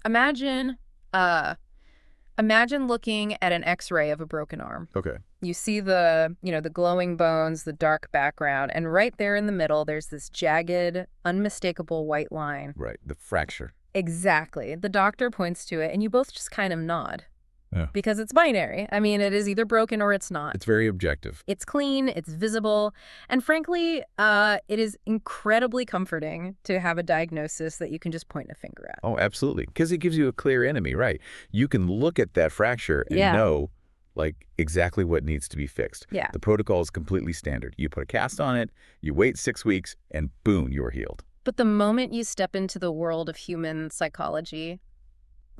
Imagine, uh, imagine looking at an X-ray of a broken arm. Okay. You see the glowing bones, the dark background, and right there in the middle, there's this jagged, unmistakable white line. Right. The fracture. Exactly. The doctor points to it, and you both just kind of nod. Yeah. Because it's binary. I mean, it is either broken or it's not. It's very objective. It's clean, it's visible, and frankly, it is incredibly comforting to have a diagnosis that you can just point a finger at. Oh, absolutely. Because it gives you a clear enemy, right? You can look at that fracture and Yeah. know, like, exactly what needs to be fixed. Yeah. The protocol is completely standard. You put a cast on it, you wait 6 weeks, and boom, you're healed. But the moment you step into the world of human psychology,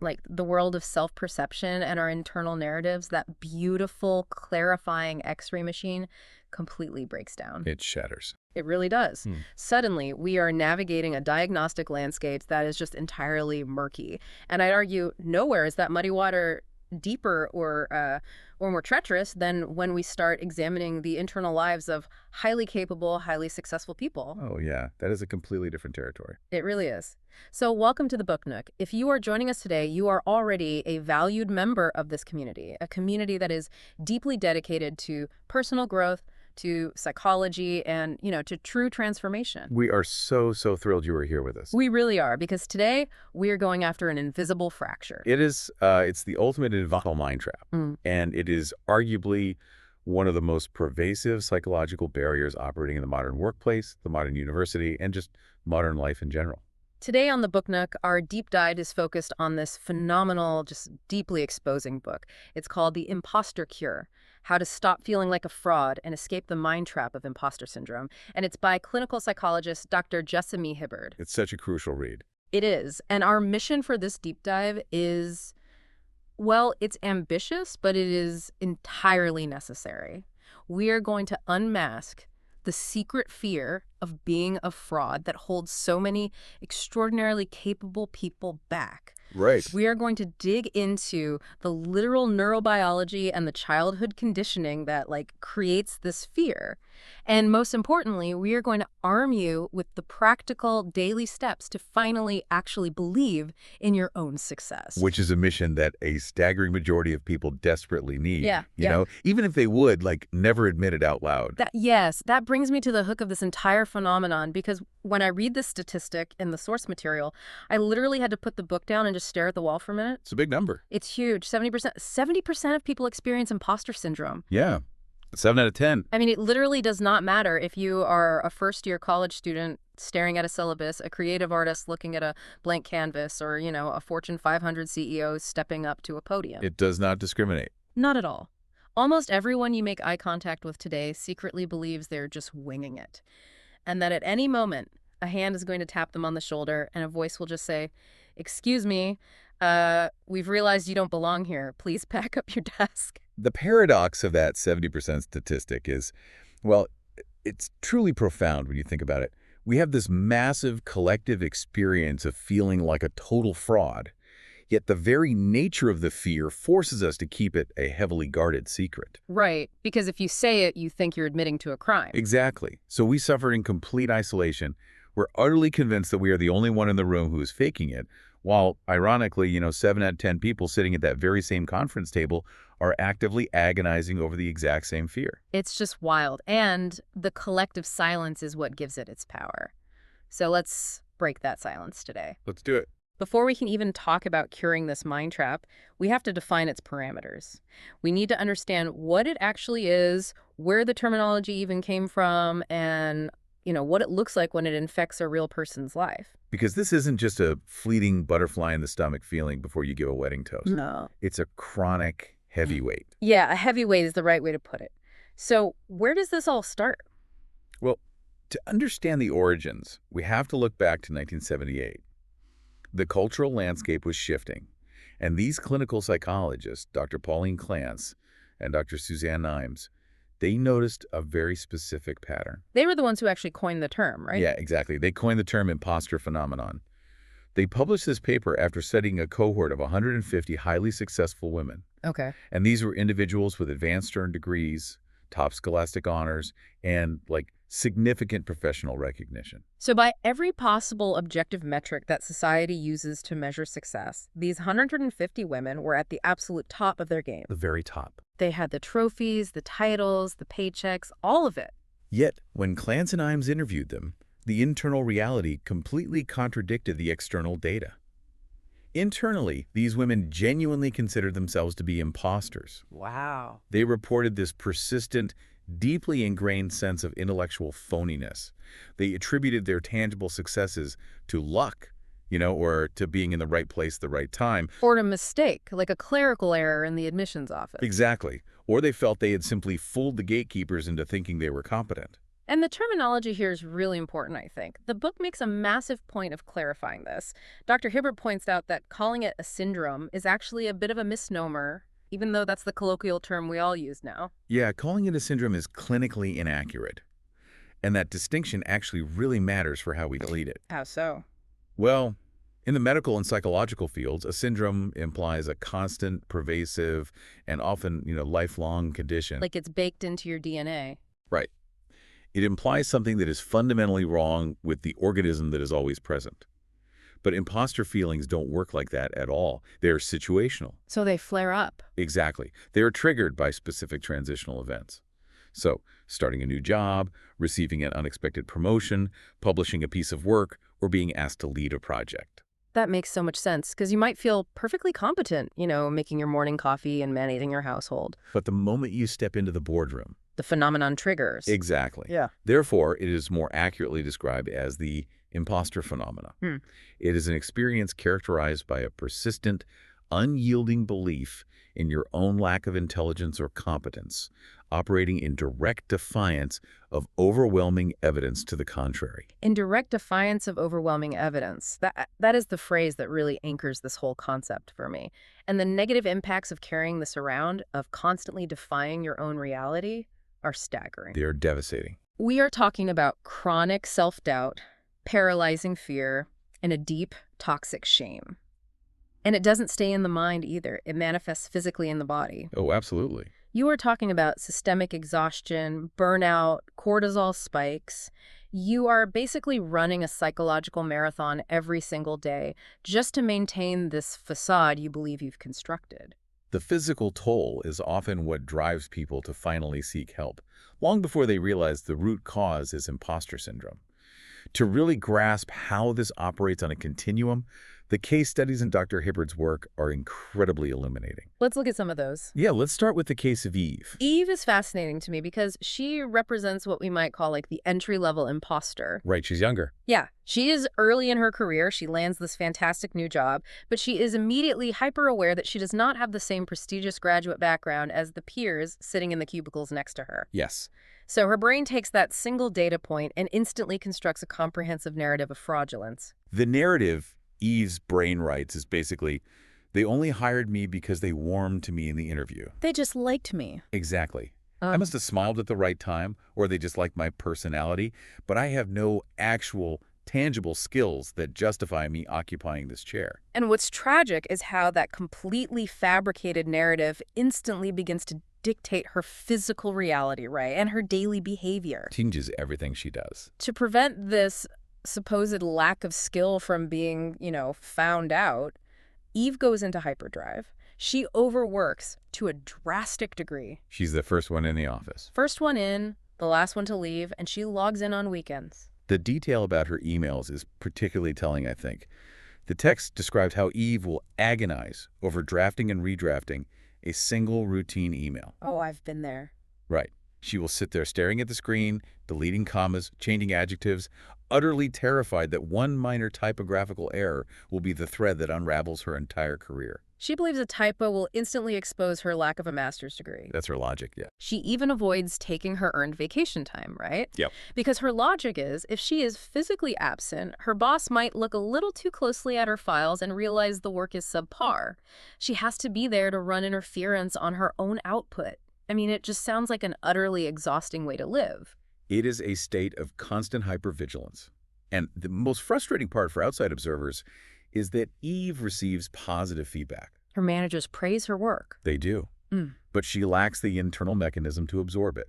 like the world of self-perception and our internal narratives, that beautiful, clarifying X-ray machine completely breaks down. It shatters. It really does. Hmm. Suddenly, we are navigating a diagnostic landscape that is just entirely murky. And I'd argue nowhere is that muddy water deeper or more treacherous than when we start examining the internal lives of highly capable, highly successful people. Oh, yeah. That is a completely different territory. It really is. So welcome to the Book Nook. If you are joining us today, you are already a valued member of this community, a community that is deeply dedicated to personal growth, to psychology, and, to true transformation. We are so thrilled you were here with us. We really are, because today we are going after an invisible fracture. It's the ultimate invisible mind trap. Mm. And it is arguably one of the most pervasive psychological barriers operating in the modern workplace, the modern university, and just modern life in general. Today on the Book Nook, our deep dive is focused on this phenomenal, just deeply exposing book. It's called The Imposter Cure: How to Stop Feeling Like a Fraud and Escape the Mind Trap of Imposter Syndrome. And it's by clinical psychologist Dr. Jessamy Hibberd. It's such a crucial read. It is. And our mission for this deep dive is, well, it's ambitious, but it is entirely necessary. We are going to unmask the secret fear of being a fraud that holds so many extraordinarily capable people back. Right. We are going to dig into the literal neurobiology and the childhood conditioning that creates this fear. And most importantly, we are going to arm you with the practical daily steps to finally actually believe in your own success. Which is a mission that a staggering majority of people desperately need. Yeah, You know, even if they would never admit it out loud. That brings me to the hook of this entire phenomenon, because when I read this statistic in the source material, I literally had to put the book down and just stare at the wall for a minute. It's a big number. It's huge. 70% of people experience imposter syndrome. Yeah. 7 out of 10. I mean, it literally does not matter if you are a first-year college student staring at a syllabus, a creative artist looking at a blank canvas, or, a Fortune 500 CEO stepping up to a podium. It does not discriminate. Not at all. Almost everyone you make eye contact with today secretly believes they're just winging it, and that at any moment, a hand is going to tap them on the shoulder and a voice will just say, "Excuse me, we've realized you don't belong here. Please pack up your desk." The paradox of that 70% statistic is, well, it's truly profound when you think about it. We have this massive collective experience of feeling like a total fraud, yet the very nature of the fear forces us to keep it a heavily guarded secret. Right, because if you say it, you think you're admitting to a crime. Exactly. So we suffer in complete isolation. We're utterly convinced that we are the only one in the room who is faking it, while, ironically, 7 out of 10 people sitting at that very same conference table are actively agonizing over the exact same fear. It's just wild. And the collective silence is what gives it its power. So let's break that silence today. Let's do it. Before we can even talk about curing this mind trap, we have to define its parameters. We need to understand what it actually is, where the terminology even came from, and what it looks like when it infects a real person's life. Because this isn't just a fleeting butterfly in the stomach feeling before you give a wedding toast. No. It's a chronic heavyweight. Yeah, a heavyweight is the right way to put it. So where does this all start? Well, to understand the origins, we have to look back to 1978. The cultural landscape was shifting, and these clinical psychologists, Dr. Pauline Clance and Dr. Suzanne Imes, they noticed a very specific pattern. They were the ones who actually coined the term, right? Yeah, exactly. They coined the term imposter phenomenon. They published this paper after studying a cohort of 150 highly successful women. Okay. And these were individuals with advanced earned degrees, top scholastic honors, and significant professional recognition. So by every possible objective metric that society uses to measure success, these 150 women were at the absolute top of their game. The very top. They had the trophies, the titles, the paychecks, all of it. Yet, when Clance and Imes interviewed them, the internal reality completely contradicted the external data. Internally, these women genuinely considered themselves to be imposters. Wow. They reported this persistent, deeply ingrained sense of intellectual phoniness. They attributed their tangible successes to luck, or to being in the right place at the right time. Or a mistake, like a clerical error in the admissions office. Exactly. Or they felt they had simply fooled the gatekeepers into thinking they were competent. And the terminology here is really important, I think. The book makes a massive point of clarifying this. Dr. Hibberd points out that calling it a syndrome is actually a bit of a misnomer, even though that's the colloquial term we all use now. Yeah, calling it a syndrome is clinically inaccurate. And that distinction actually really matters for how we treat it. How so? Well, in the medical and psychological fields, a syndrome implies a constant, pervasive, and often, lifelong condition. Like it's baked into your DNA. Right. It implies something that is fundamentally wrong with the organism that is always present. But imposter feelings don't work like that at all. They're situational. So they flare up. Exactly. They are triggered by specific transitional events. So, starting a new job, receiving an unexpected promotion, publishing a piece of work, or being asked to lead a project. That makes so much sense, because you might feel perfectly competent, making your morning coffee and managing your household. But the moment you step into the boardroom, The phenomenon triggers. exactly. Yeah. Therefore, it is more accurately described as the imposter phenomena. It is an experience characterized by a persistent, unyielding belief in your own lack of intelligence or competence, operating in direct defiance of overwhelming evidence to the contrary. In direct defiance of overwhelming evidence. That is the phrase that really anchors this whole concept for me. And the negative impacts of carrying this around, of constantly defying your own reality, are staggering. They are devastating. We are talking about chronic self-doubt, paralyzing fear, and a deep, toxic shame. And it doesn't stay in the mind either. It manifests physically in the body. Oh, absolutely. You are talking about systemic exhaustion, burnout, cortisol spikes. You are basically running a psychological marathon every single day just to maintain this facade you believe you've constructed. The physical toll is often what drives people to finally seek help, long before they realize the root cause is imposter syndrome. To really grasp how this operates on a continuum, the case studies in Dr. Hibberd's work are incredibly illuminating. Let's look at some of those. Yeah, let's start with the case of Eve. Eve is fascinating to me because she represents what we might call like the entry-level imposter. Right, she's younger. Yeah, she is early in her career. She lands this fantastic new job, but she is immediately hyper-aware that she does not have the same prestigious graduate background as the peers sitting in the cubicles next to her. Yes. So her brain takes that single data point and instantly constructs a comprehensive narrative of fraudulence. The narrative Eve's brain writes is basically, they only hired me because they warmed to me in the interview. They just liked me. Exactly. I must have smiled at the right time, or they just like my personality, but I have no actual, tangible skills that justify me occupying this chair. And what's tragic is how that completely fabricated narrative instantly begins to dictate her physical reality, right? And her daily behavior. Changes everything she does. To prevent this supposed lack of skill from being, found out, Eve goes into hyperdrive. She overworks to a drastic degree. She's the first one in the office. First one in, the last one to leave, and she logs in on weekends. The detail about her emails is particularly telling, I think. The text describes how Eve will agonize over drafting and redrafting a single routine email. Oh, I've been there. Right. She will sit there staring at the screen, deleting commas, changing adjectives, utterly terrified that one minor typographical error will be the thread that unravels her entire career. She believes a typo will instantly expose her lack of a master's degree. That's her logic, yeah. She even avoids taking her earned vacation time, right? Yep. Because her logic is, if she is physically absent, her boss might look a little too closely at her files and realize the work is subpar. She has to be there to run interference on her own output. I mean, it just sounds like an utterly exhausting way to live. It is a state of constant hypervigilance. And the most frustrating part for outside observers is that Eve receives positive feedback. Her managers praise her work. They do. But she lacks the internal mechanism to absorb it.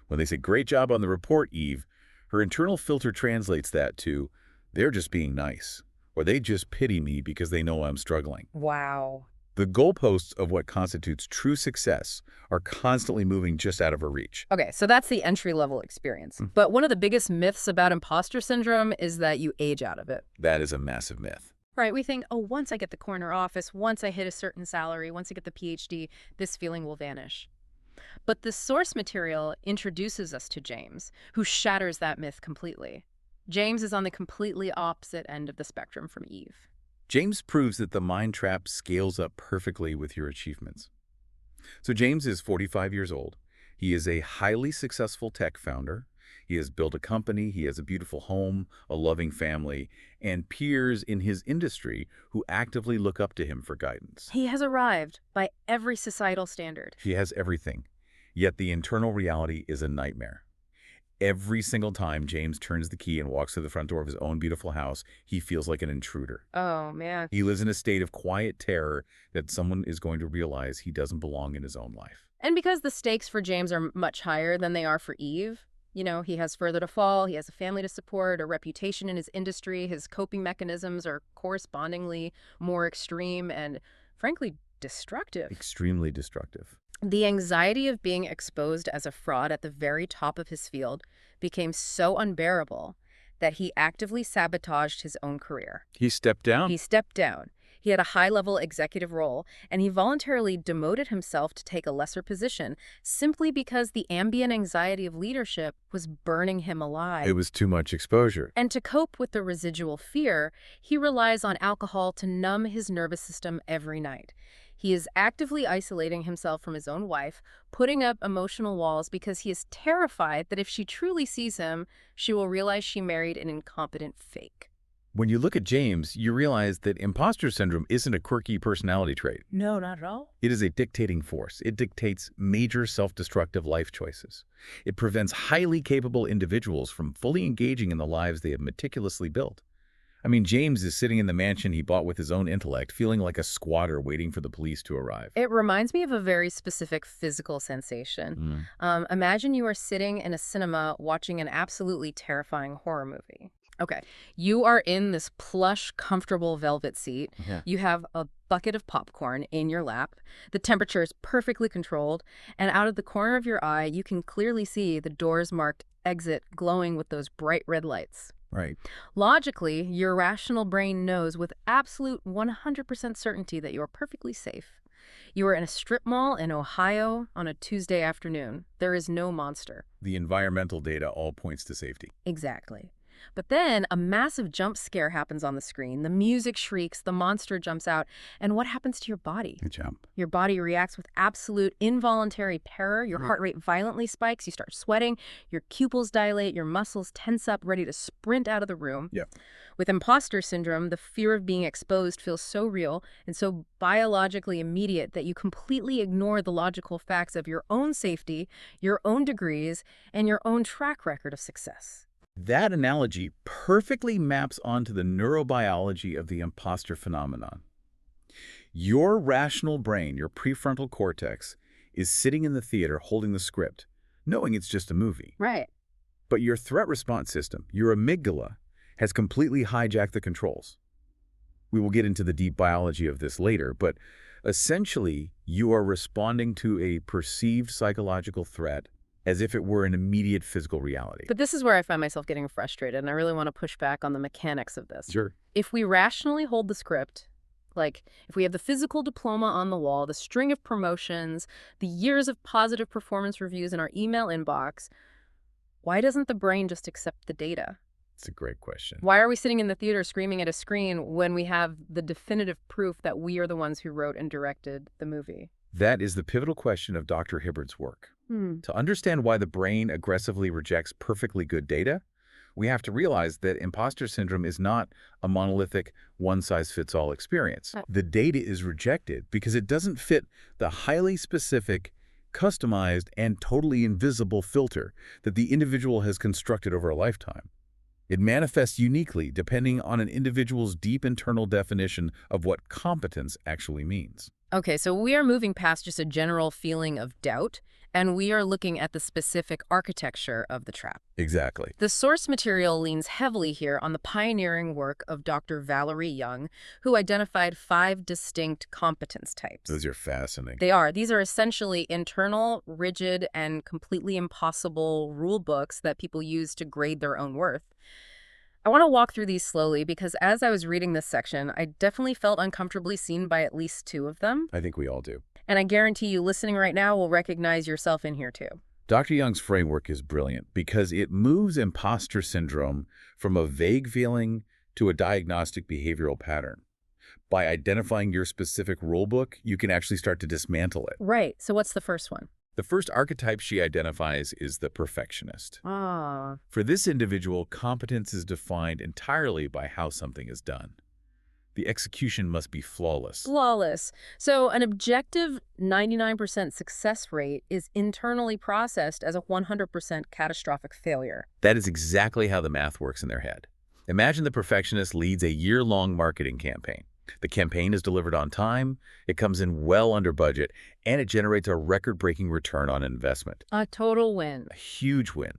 When they say, "Great job on the report, Eve," her internal filter translates that to, "They're just being nice," or "They just pity me because they know I'm struggling." Wow. The goalposts of what constitutes true success are constantly moving just out of her reach. Okay, so that's the entry-level experience. But one of the biggest myths about imposter syndrome is that you age out of it. That is a massive myth. Right, we think, oh, once I get the corner office, once I hit a certain salary, once I get the PhD, this feeling will vanish. But the source material introduces us to James, who shatters that myth completely. James is on the completely opposite end of the spectrum from Eve. James proves that the mind trap scales up perfectly with your achievements. So James is 45 years old. He is a highly successful tech founder. He has built a company, he has a beautiful home, a loving family, and peers in his industry who actively look up to him for guidance. He has arrived by every societal standard. He has everything, yet the internal reality is a nightmare. Every single time James turns the key and walks to the front door of his own beautiful house, he feels like an intruder. Oh, man. He lives in a state of quiet terror that someone is going to realize he doesn't belong in his own life. And because the stakes for James are much higher than they are for Eve, he has further to fall, he has a family to support, a reputation in his industry, his coping mechanisms are correspondingly more extreme and, frankly, destructive. Extremely destructive. The anxiety of being exposed as a fraud at the very top of his field became so unbearable that he actively sabotaged his own career. He stepped down? He stepped down. He had a high-level executive role, and he voluntarily demoted himself to take a lesser position simply because the ambient anxiety of leadership was burning him alive. It was too much exposure. And to cope with the residual fear, he relies on alcohol to numb his nervous system every night. He is actively isolating himself from his own wife, putting up emotional walls because he is terrified that if she truly sees him, she will realize she married an incompetent fake. When you look at James, you realize that imposter syndrome isn't a quirky personality trait. No, not at all. It is a dictating force. It dictates major self-destructive life choices. It prevents highly capable individuals from fully engaging in the lives they have meticulously built. I mean, James is sitting in the mansion he bought with his own intellect, feeling like a squatter waiting for the police to arrive. It reminds me of a very specific physical sensation. Imagine you are sitting in a cinema watching an absolutely terrifying horror movie. Okay, you are in this plush, comfortable velvet seat. Yeah. You have a bucket of popcorn in your lap. The temperature is perfectly controlled. And out of the corner of your eye, you can clearly see the doors marked exit glowing with those bright red lights. Right. Logically, your rational brain knows with absolute 100% certainty that you are perfectly safe. You are in a strip mall in Ohio on a Tuesday afternoon. There is no monster. The environmental data all points to safety. Exactly. But then a massive jump scare happens on the screen. The music shrieks, the monster jumps out, and what happens to your body? A jump. Your body reacts with absolute involuntary terror. Your heart rate violently spikes. You start sweating. Your pupils dilate. Your muscles tense up, ready to sprint out of the room. Yeah. With imposter syndrome, the fear of being exposed feels so real and so biologically immediate that you completely ignore the logical facts of your own safety, your own degrees, and your own track record of success. That analogy perfectly maps onto the neurobiology of the imposter phenomenon. Your rational brain, your prefrontal cortex, is sitting in the theater holding the script, knowing it's just a movie. Right. But your threat response system, your amygdala, has completely hijacked the controls. We will get into the deep biology of this later, but essentially, you are responding to a perceived psychological threat as if it were an immediate physical reality. But this is where I find myself getting frustrated, and I really want to push back on the mechanics of this. Sure. If we rationally hold the script, like if we have the physical diploma on the wall, the string of promotions, the years of positive performance reviews in our email inbox, why doesn't the brain just accept the data? It's a great question. Why are we sitting in the theater screaming at a screen when we have the definitive proof that we are the ones who wrote and directed the movie? That is the pivotal question of Dr. Hibberd's work. To understand why the brain aggressively rejects perfectly good data, we have to realize that imposter syndrome is not a monolithic, one-size-fits-all experience. The data is rejected because it doesn't fit the highly specific, customized, and totally invisible filter that the individual has constructed over a lifetime. It manifests uniquely depending on an individual's deep internal definition of what competence actually means. Okay, so we are moving past just a general feeling of doubt And we are looking at the specific architecture of the trap. Exactly. The source material leans heavily here on the pioneering work of Dr. Valerie Young, who identified 5 distinct competence types. Those are fascinating. They are. These are essentially internal, rigid, and completely impossible rule books that people use to grade their own worth. I want to walk through these slowly because as I was reading this section, I definitely felt uncomfortably seen by at least 2 of them. I think we all do. And I guarantee you listening right now will recognize yourself in here too. Dr. Young's framework is brilliant because it moves imposter syndrome from a vague feeling to a diagnostic behavioral pattern. By identifying your specific rulebook, you can actually start to dismantle it. Right. So what's the first one? The first archetype she identifies is the perfectionist. Ah. For this individual, competence is defined entirely by how something is done. The execution must be flawless. Flawless. So an objective 99% success rate is internally processed as a 100% catastrophic failure. That is exactly how the math works in their head. Imagine the perfectionist leads a year-long marketing campaign. The campaign is delivered on time, it comes in well under budget, and it generates a record-breaking return on investment. A total win. A huge win.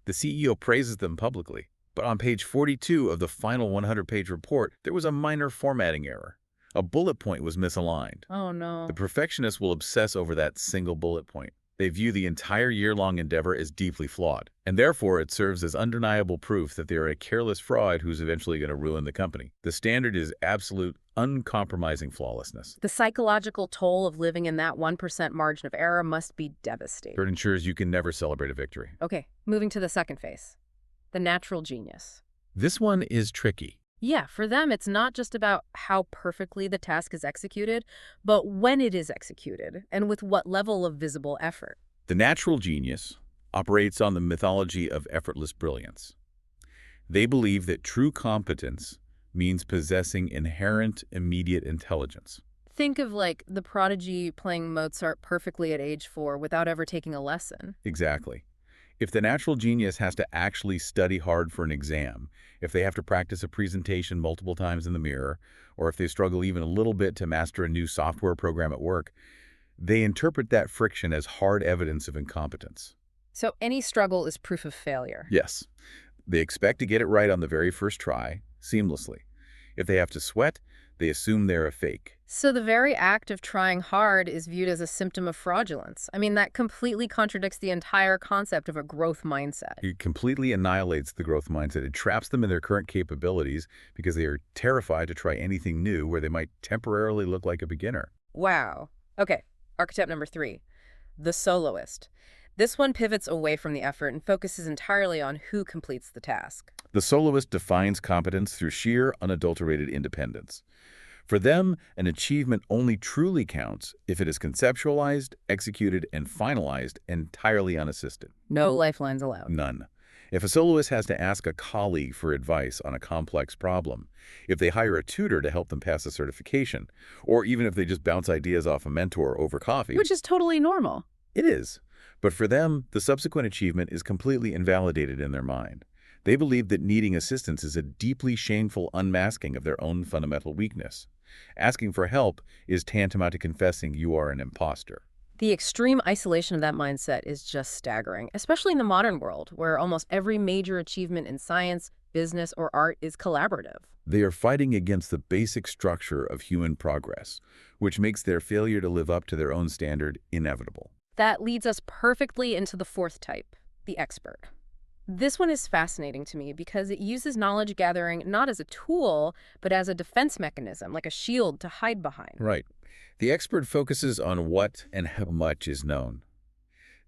The CEO praises them publicly. But on page 42 of the final 100-page report, there was a minor formatting error. A bullet point was misaligned. Oh, no. The perfectionist will obsess over that single bullet point. They view the entire year-long endeavor as deeply flawed, and therefore it serves as undeniable proof that they are a careless fraud who's eventually going to ruin the company. The standard is absolute, uncompromising flawlessness. The psychological toll of living in that 1% margin of error must be devastating. It ensures you can never celebrate a victory. Okay, moving to the second phase. The natural genius. This one is tricky. Yeah, for them, it's not just about how perfectly the task is executed, but when it is executed and with what level of visible effort. The natural genius operates on the mythology of effortless brilliance. They believe that true competence means possessing inherent, immediate intelligence. Think of like the prodigy playing Mozart perfectly at age 4 without ever taking a lesson. Exactly. If the natural genius has to actually study hard for an exam, if they have to practice a presentation multiple times in the mirror, or if they struggle even a little bit to master a new software program at work, they interpret that friction as hard evidence of incompetence. So any struggle is proof of failure. Yes. They expect to get it right on the very first try, seamlessly. If they have to sweat, they assume they're a fake. So the very act of trying hard is viewed as a symptom of fraudulence. I mean, that completely contradicts the entire concept of a growth mindset. It completely annihilates the growth mindset. It traps them in their current capabilities because they are terrified to try anything new where they might temporarily look like a beginner. Wow. Okay, archetype number 3, the soloist. This one pivots away from the effort and focuses entirely on who completes the task. The soloist defines competence through sheer, unadulterated independence. For them, an achievement only truly counts if it is conceptualized, executed, and finalized entirely unassisted. No lifelines allowed. None. If a soloist has to ask a colleague for advice on a complex problem, if they hire a tutor to help them pass a certification, or even if they just bounce ideas off a mentor over coffee— Which is totally normal. It is. But for them, the subsequent achievement is completely invalidated in their mind. They believe that needing assistance is a deeply shameful unmasking of their own fundamental weakness. Asking for help is tantamount to confessing you are an imposter. The extreme isolation of that mindset is just staggering, especially in the modern world, where almost every major achievement in science, business, or art is collaborative. They are fighting against the basic structure of human progress, which makes their failure to live up to their own standard inevitable. That leads us perfectly into the fourth type, the expert. This one is fascinating to me because it uses knowledge gathering not as a tool, but as a defense mechanism, like a shield to hide behind. Right. The expert focuses on what and how much is known.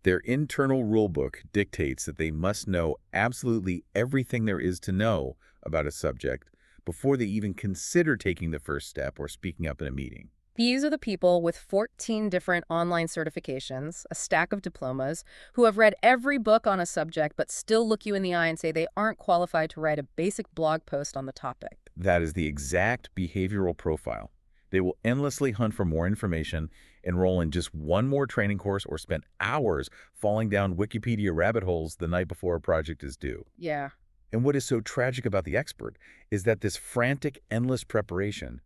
Their internal rulebook dictates that they must know absolutely everything there is to know about a subject before they even consider taking the first step or speaking up in a meeting. These are the people with 14 different online certifications, a stack of diplomas, who have read every book on a subject but still look you in the eye and say they aren't qualified to write a basic blog post on the topic. That is the exact behavioral profile. They will endlessly hunt for more information, enroll in just one more training course, or spend hours falling down Wikipedia rabbit holes the night before a project is due. Yeah. And what is so tragic about the expert is that this frantic, endless preparation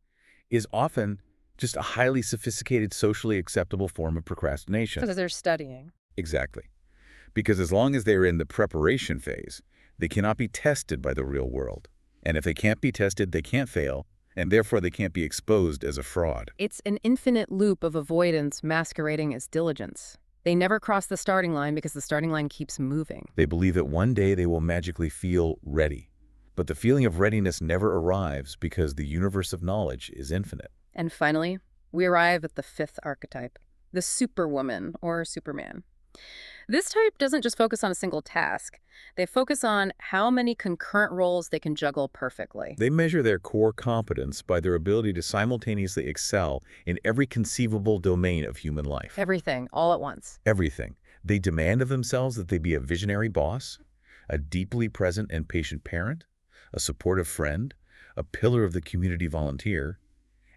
is often just a highly sophisticated, socially acceptable form of procrastination. Because they're studying. Exactly. Because as long as they are in the preparation phase, they cannot be tested by the real world. And if they can't be tested, they can't fail, and therefore they can't be exposed as a fraud. It's an infinite loop of avoidance masquerading as diligence. They never cross the starting line because the starting line keeps moving. They believe that one day they will magically feel ready. But the feeling of readiness never arrives because the universe of knowledge is infinite. And finally, we arrive at the fifth archetype, the superwoman or Superman. This type doesn't just focus on a single task. They focus on how many concurrent roles they can juggle perfectly. They measure their core competence by their ability to simultaneously excel in every conceivable domain of human life. Everything, all at once. Everything. They demand of themselves that they be a visionary boss, a deeply present and patient parent, a supportive friend, a pillar of the community volunteer,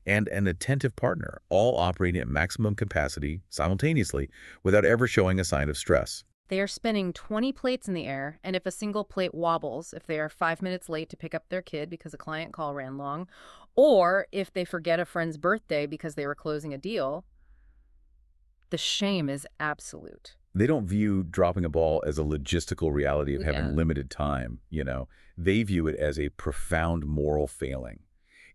and an attentive partner, all operating at maximum capacity simultaneously without ever showing a sign of stress. They are spinning 20 plates in the air, and if a single plate wobbles, if they are 5 minutes late to pick up their kid because a client call ran long, or if they forget a friend's birthday because they were closing a deal, the shame is absolute. They don't view dropping a ball as a logistical reality of having limited time, They view it as a profound moral failing.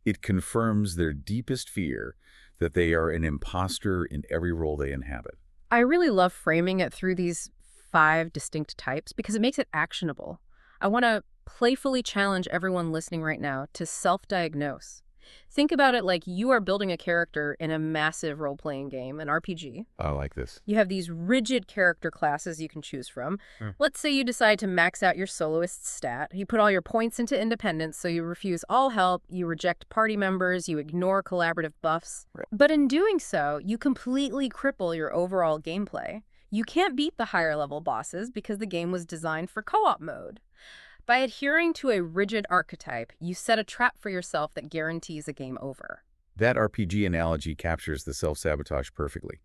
It confirms their deepest fear that they are an imposter in every role they inhabit. I really love framing it through these 5 distinct types because it makes it actionable. I want to playfully challenge everyone listening right now to self-diagnose. Think about it like you are building a character in a massive role-playing game, an RPG. I like this. You have these rigid character classes you can choose from. Let's say you decide to max out your soloist stat. You put all your points into independence, so you refuse all help, you reject party members, you ignore collaborative buffs. Right. But in doing so, you completely cripple your overall gameplay. You can't beat the higher level bosses because the game was designed for co-op mode. By adhering to a rigid archetype, you set a trap for yourself that guarantees a game over. That RPG analogy captures the self-sabotage perfectly.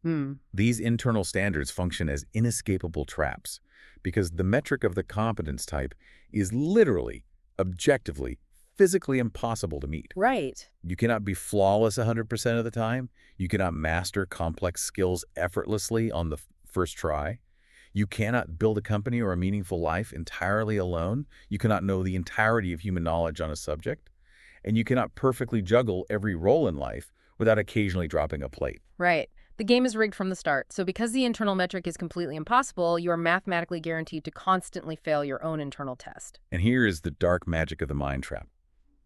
These internal standards function as inescapable traps because the metric of the competence type is literally, objectively, physically impossible to meet. Right. You cannot be flawless 100% of the time. You cannot master complex skills effortlessly on the first try. You cannot build a company or a meaningful life entirely alone. You cannot know the entirety of human knowledge on a subject. And you cannot perfectly juggle every role in life without occasionally dropping a plate. Right. The game is rigged from the start. So because the internal metric is completely impossible, you are mathematically guaranteed to constantly fail your own internal test. And here is the dark magic of the mind trap.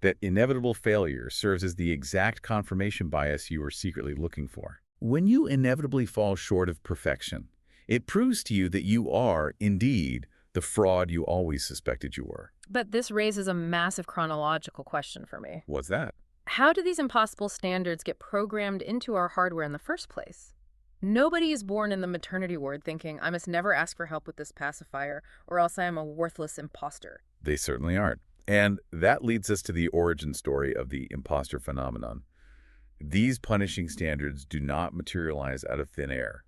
That inevitable failure serves as the exact confirmation bias you are secretly looking for. When you inevitably fall short of perfection, it proves to you that you are, indeed, the fraud you always suspected you were. But this raises a massive chronological question for me. What's that? How do these impossible standards get programmed into our hardware in the first place? Nobody is born in the maternity ward thinking, I must never ask for help with this pacifier, or else I am a worthless imposter. They certainly aren't. And that leads us to the origin story of the imposter phenomenon. These punishing standards do not materialize out of thin air.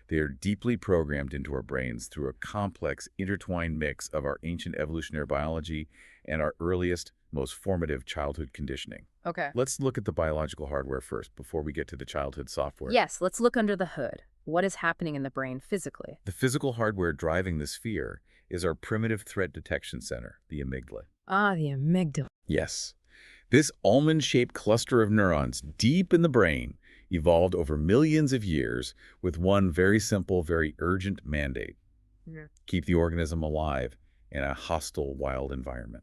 They are deeply programmed into our brains through a complex, intertwined mix of our ancient evolutionary biology and our earliest, most formative childhood conditioning. Okay. Let's look at the biological hardware first before we get to the childhood software. Yes, let's look under the hood. What is happening in the brain physically? The physical hardware driving this fear is our primitive threat detection center, the amygdala. Ah, the amygdala. Yes. This almond-shaped cluster of neurons deep in the brain evolved over millions of years with one very simple, very urgent mandate. Keep the organism alive in a hostile, wild environment.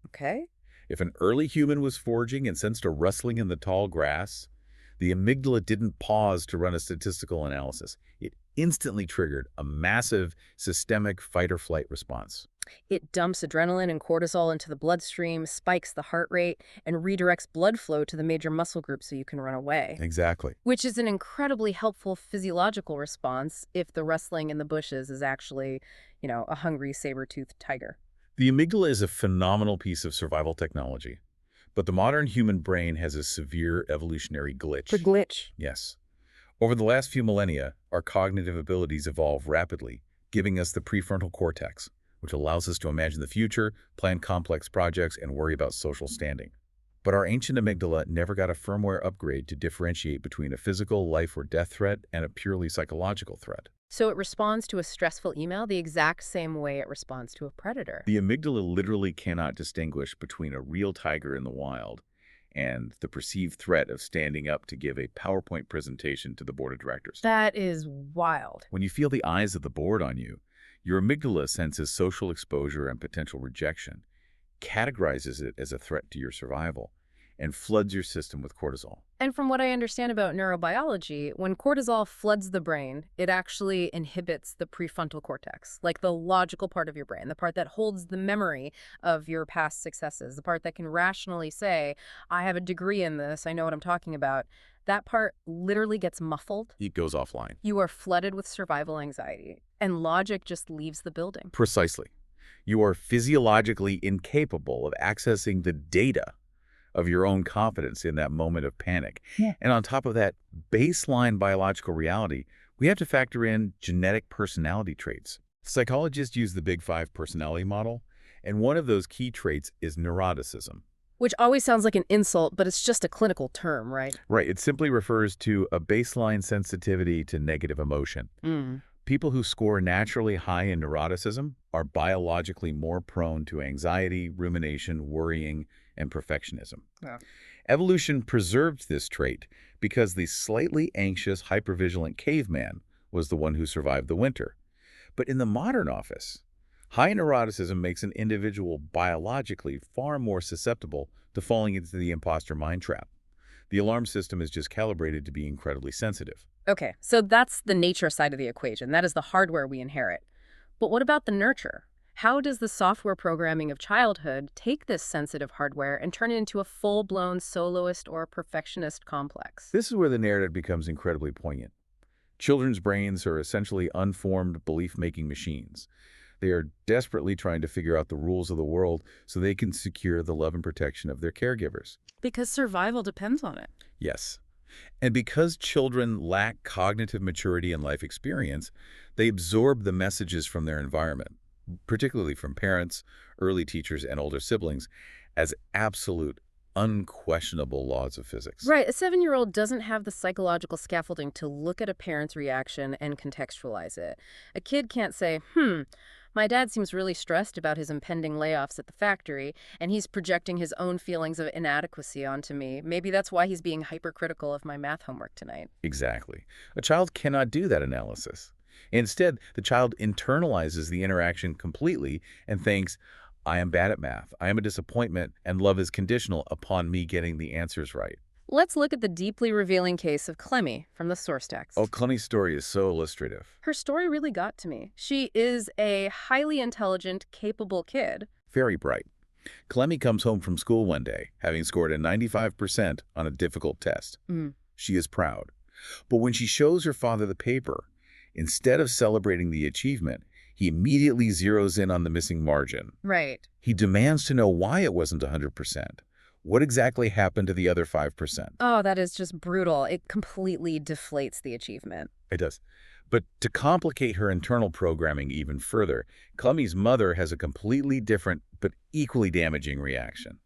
Okay. If an early human was foraging and sensed a rustling in the tall grass, the amygdala didn't pause to run a statistical analysis. It instantly triggered a massive systemic fight-or-flight response. It dumps adrenaline and cortisol into the bloodstream, spikes the heart rate, and redirects blood flow to the major muscle groups so you can run away. Exactly. Which is an incredibly helpful physiological response if the rustling in the bushes is actually, a hungry saber-toothed tiger. The amygdala is a phenomenal piece of survival technology, but the modern human brain has a severe evolutionary glitch. The glitch? Yes. Over the last few millennia, our cognitive abilities evolve rapidly, giving us the prefrontal cortex, which allows us to imagine the future, plan complex projects, and worry about social standing. But our ancient amygdala never got a firmware upgrade to differentiate between a physical life or death threat and a purely psychological threat. So it responds to a stressful email the exact same way it responds to a predator. The amygdala literally cannot distinguish between a real tiger in the wild and the perceived threat of standing up to give a PowerPoint presentation to the board of directors. That is wild. When you feel the eyes of the board on you, your amygdala senses social exposure and potential rejection, categorizes it as a threat to your survival, and floods your system with cortisol. And from what I understand about neurobiology, when cortisol floods the brain, it actually inhibits the prefrontal cortex, like the logical part of your brain, the part that holds the memory of your past successes, the part that can rationally say, I have a degree in this, I know what I'm talking about. That part literally gets muffled. It goes offline. You are flooded with survival anxiety, and logic just leaves the building. Precisely. You are physiologically incapable of accessing the data of your own confidence in that moment of panic. Yeah. And on top of that baseline biological reality, we have to factor in genetic personality traits. Psychologists use the Big Five personality model, and one of those key traits is neuroticism. Which always sounds like an insult, but it's just a clinical term, right? Right. It simply refers to a baseline sensitivity to negative emotion. People who score naturally high in neuroticism are biologically more prone to anxiety, rumination, worrying, and perfectionism. Yeah. Evolution preserved this trait because the slightly anxious, hypervigilant caveman was the one who survived the winter. But in the modern office, high neuroticism makes an individual biologically far more susceptible to falling into the imposter mind trap. The alarm system is just calibrated to be incredibly sensitive. Okay, so that's the nature side of the equation. That is the hardware we inherit. But what about the nurture? How does the software programming of childhood take this sensitive hardware and turn it into a full-blown soloist or perfectionist complex? This is where the narrative becomes incredibly poignant. Children's brains are essentially unformed belief-making machines. They are desperately trying to figure out the rules of the world so they can secure the love and protection of their caregivers. Because survival depends on it. Yes. And because children lack cognitive maturity and life experience, they absorb the messages from their environment, particularly from parents, early teachers, and older siblings, as absolute, unquestionable laws of physics. Right. A 7-year-old doesn't have the psychological scaffolding to look at a parent's reaction and contextualize it. A kid can't say, my dad seems really stressed about his impending layoffs at the factory, and he's projecting his own feelings of inadequacy onto me. Maybe that's why he's being hypercritical of my math homework tonight. Exactly. A child cannot do that analysis. Instead, the child internalizes the interaction completely and thinks, I am bad at math, I am a disappointment, and love is conditional upon me getting the answers right. Let's look at the deeply revealing case of Clemmy from the source text. Oh, Clemmy's story is so illustrative. Her story really got to me. She is a highly intelligent, capable kid. Very bright. Clemmy comes home from school one day, having scored a 95% on a difficult test. She is proud. But when she shows her father the paper, instead of celebrating the achievement, he immediately zeroes in on the missing margin. Right. He demands to know why it wasn't 100%. What exactly happened to the other 5%? Oh, that is just brutal. It completely deflates the achievement. It does. But to complicate her internal programming even further, Clemmy's mother has a completely different but equally damaging reaction.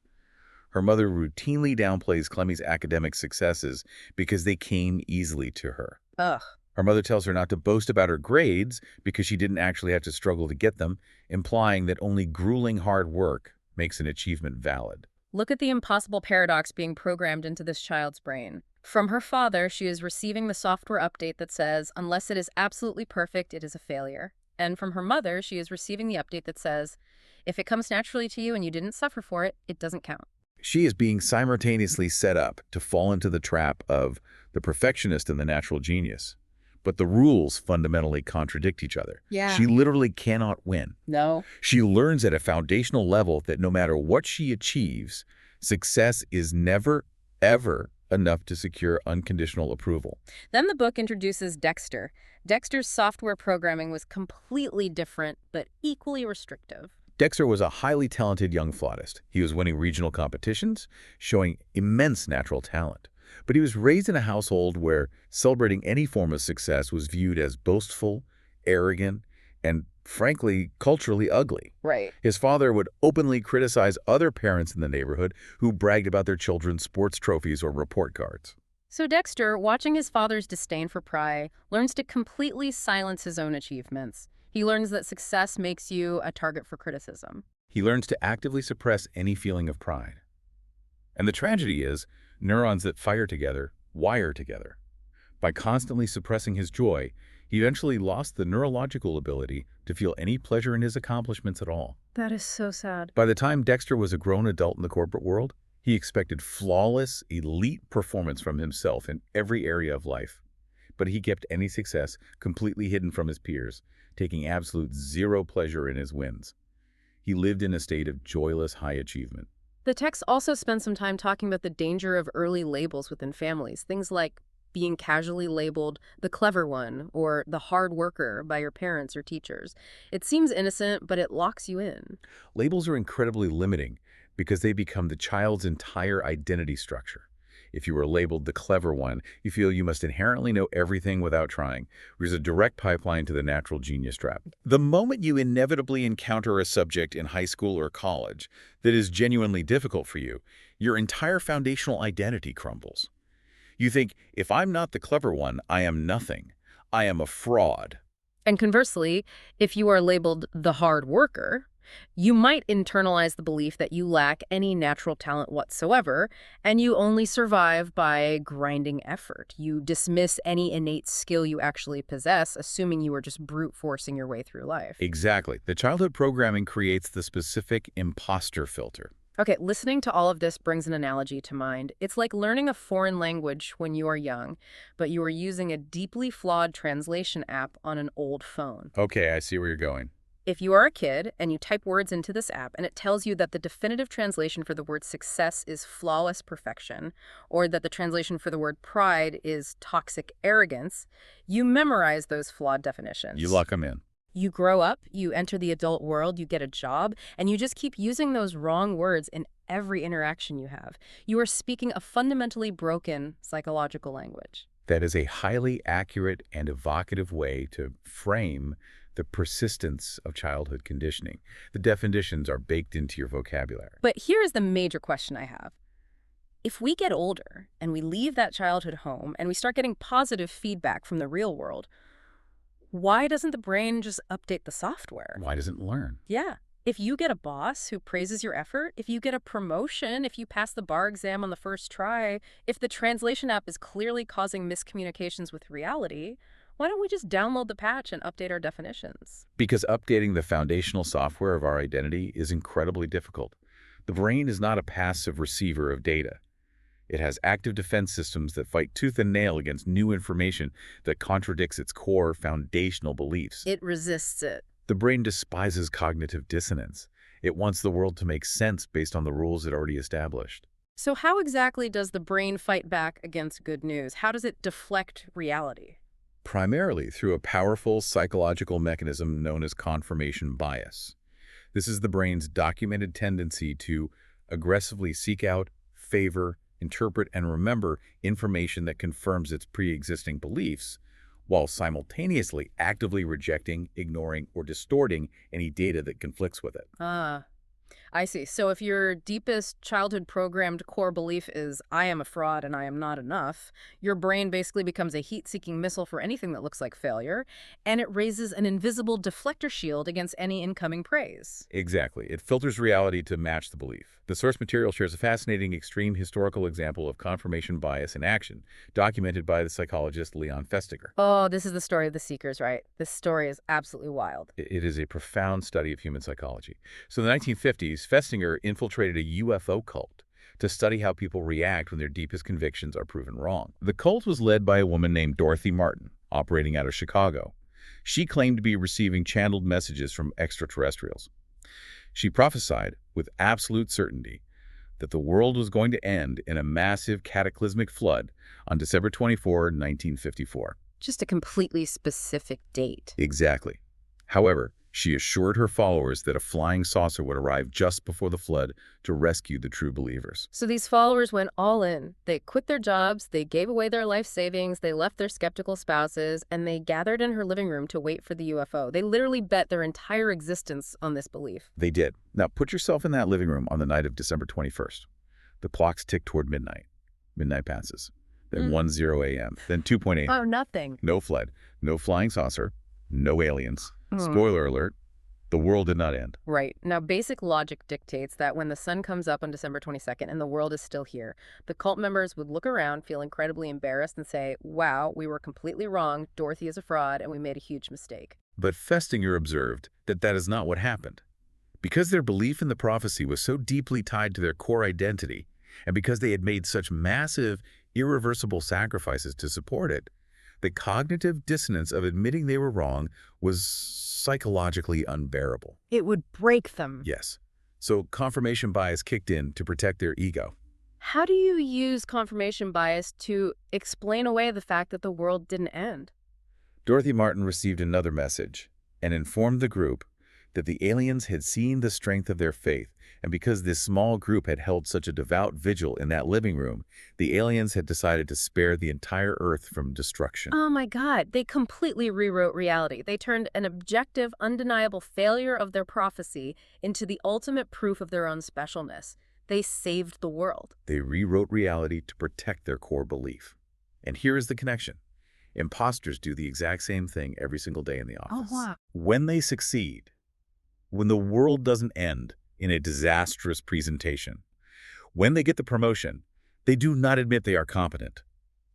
Her mother routinely downplays Clemmy's academic successes because they came easily to her. Ugh. Her mother tells her not to boast about her grades because she didn't actually have to struggle to get them, implying that only grueling hard work makes an achievement valid. Look at the impossible paradox being programmed into this child's brain. From her father, she is receiving the software update that says, unless it is absolutely perfect, it is a failure. And from her mother, she is receiving the update that says, if it comes naturally to you and you didn't suffer for it, it doesn't count. She is being simultaneously set up to fall into the trap of the perfectionist and the natural genius. But the rules fundamentally contradict each other. Yeah. She literally cannot win. No. She learns at a foundational level that no matter what she achieves, success is never, ever enough to secure unconditional approval. Then the book introduces Dexter. Dexter's software programming was completely different, but equally restrictive. Dexter was a highly talented young flautist. He was winning regional competitions, showing immense natural talent. But he was raised in a household where celebrating any form of success was viewed as boastful, arrogant, and frankly, culturally ugly. Right. His father would openly criticize other parents in the neighborhood who bragged about their children's sports trophies or report cards. So Dexter, watching his father's disdain for pride, learns to completely silence his own achievements. He learns that success makes you a target for criticism. He learns to actively suppress any feeling of pride. And the tragedy is, neurons that fire together wire together. By constantly suppressing his joy, he eventually lost the neurological ability to feel any pleasure in his accomplishments at all. That is so sad. By the time Dexter was a grown adult in the corporate world, he expected flawless, elite performance from himself in every area of life. But he kept any success completely hidden from his peers, taking absolute zero pleasure in his wins. He lived in a state of joyless high achievement. The text also spends some time talking about the danger of early labels within families, things like being casually labeled the clever one or the hard worker by your parents or teachers. It seems innocent, but it locks you in. Labels are incredibly limiting because they become the child's entire identity structure. If you are labeled the clever one, you feel you must inherently know everything without trying, which is a direct pipeline to the natural genius trap. The moment you inevitably encounter a subject in high school or college that is genuinely difficult for you, your entire foundational identity crumbles. You think, if I'm not the clever one, I am nothing. I am a fraud. And conversely, if you are labeled the hard worker, you might internalize the belief that you lack any natural talent whatsoever, and you only survive by grinding effort. You dismiss any innate skill you actually possess, assuming you are just brute forcing your way through life. Exactly. The childhood programming creates the specific imposter filter. Okay, listening to all of this brings an analogy to mind. It's like learning a foreign language when you are young, but you are using a deeply flawed translation app on an old phone. Okay, I see where you're going. If you are a kid and you type words into this app and it tells you that the definitive translation for the word success is flawless perfection, or that the translation for the word pride is toxic arrogance, you memorize those flawed definitions. You lock them in. You grow up, you enter the adult world, you get a job, and you just keep using those wrong words in every interaction you have. You are speaking a fundamentally broken psychological language. That is a highly accurate and evocative way to frame the persistence of childhood conditioning. The definitions are baked into your vocabulary. But here's the major question I have. If we get older and we leave that childhood home and we start getting positive feedback from the real world, why doesn't the brain just update the software? Why doesn't it learn? Yeah. If you get a boss who praises your effort, if you get a promotion, if you pass the bar exam on the first try, if the translation app is clearly causing miscommunications with reality, why don't we just download the patch and update our definitions? Because updating the foundational software of our identity is incredibly difficult. The brain is not a passive receiver of data. It has active defense systems that fight tooth and nail against new information that contradicts its core foundational beliefs. It resists it. The brain despises cognitive dissonance. It wants the world to make sense based on the rules it already established. So how exactly does the brain fight back against good news? How does it deflect reality? Primarily through a powerful psychological mechanism known as confirmation bias. This is the brain's documented tendency to aggressively seek out, favor, interpret, and remember information that confirms its pre-existing beliefs, while simultaneously actively rejecting, ignoring, or distorting any data that conflicts with it. Ah, I see. So if your deepest childhood programmed core belief is, I am a fraud and I am not enough, your brain basically becomes a heat-seeking missile for anything that looks like failure, and it raises an invisible deflector shield against any incoming praise. Exactly. It filters reality to match the belief. The source material shares a fascinating extreme historical example of confirmation bias in action, documented by the psychologist Leon Festinger. Oh, this is the story of the Seekers, right? This story is absolutely wild. It is a profound study of human psychology. So in the 1950s, Festinger infiltrated a UFO cult to study how people react when their deepest convictions are proven wrong. The cult was led by a woman named Dorothy Martin, operating out of Chicago. She claimed to be receiving channeled messages from extraterrestrials. She prophesied with absolute certainty that the world was going to end in a massive cataclysmic flood on December 24, 1954. Just a completely specific date. Exactly. However, she assured her followers that a flying saucer would arrive just before the flood to rescue the true believers. So these followers went all in. They quit their jobs, they gave away their life savings, they left their skeptical spouses, and they gathered in her living room to wait for the UFO. They literally bet their entire existence on this belief. They did. Now put yourself in that living room on the night of December 21st. The clocks tick toward midnight. Midnight passes. then 1:0 a.m., then 2:8. Oh, nothing. No flood, no flying saucer, no aliens. Hmm. Spoiler alert, the world did not end. Right. Now, basic logic dictates that when the sun comes up on December 22nd and the world is still here, the cult members would look around, feel incredibly embarrassed, and say, wow, we were completely wrong, Dorothy is a fraud, and we made a huge mistake. But Festinger observed that that is not what happened. Because their belief in the prophecy was so deeply tied to their core identity, and because they had made such massive, irreversible sacrifices to support it, the cognitive dissonance of admitting they were wrong was psychologically unbearable. It would break them. Yes. So confirmation bias kicked in to protect their ego. How do you use confirmation bias to explain away the fact that the world didn't end? Dorothy Martin received another message and informed the group that the aliens had seen the strength of their faith, and because this small group had held such a devout vigil in that living room, the aliens had decided to spare the entire Earth from destruction. Oh my God, they completely rewrote reality. They turned an objective, undeniable failure of their prophecy into the ultimate proof of their own specialness. They saved the world. They rewrote reality to protect their core belief. And here is the connection. Imposters do the exact same thing every single day in the office. Oh, wow. When they succeed, when the world doesn't end in a disastrous presentation, when they get the promotion, they do not admit they are competent.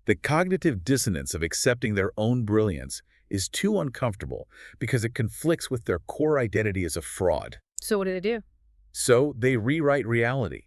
The cognitive dissonance of accepting their own brilliance is too uncomfortable because it conflicts with their core identity as a fraud. So what do they do? So they rewrite reality.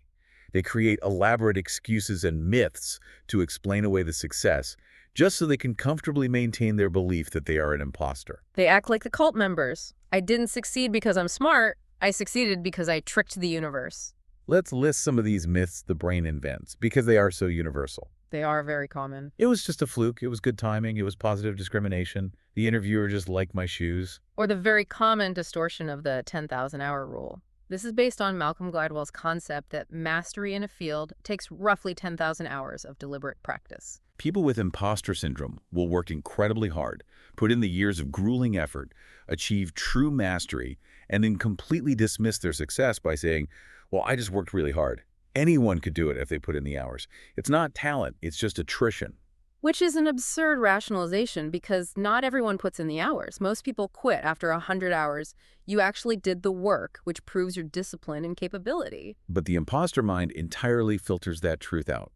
They create elaborate excuses and myths to explain away the success, just so they can comfortably maintain their belief that they are an imposter. They act like the cult members. I didn't succeed because I'm smart. I succeeded because I tricked the universe. Let's list some of these myths the brain invents, because they are so universal. They are very common. It was just a fluke. It was good timing. It was positive discrimination. The interviewer just liked my shoes. Or the very common distortion of the 10,000-hour rule. This is based on Malcolm Gladwell's concept that mastery in a field takes roughly 10,000 hours of deliberate practice. People with imposter syndrome will work incredibly hard, put in the years of grueling effort, achieve true mastery, and then completely dismiss their success by saying, well, I just worked really hard. Anyone could do it if they put in the hours. It's not talent, it's just attrition. Which is an absurd rationalization because not everyone puts in the hours. Most people quit after 100 hours. You actually did the work, which proves your discipline and capability. But the imposter mind entirely filters that truth out.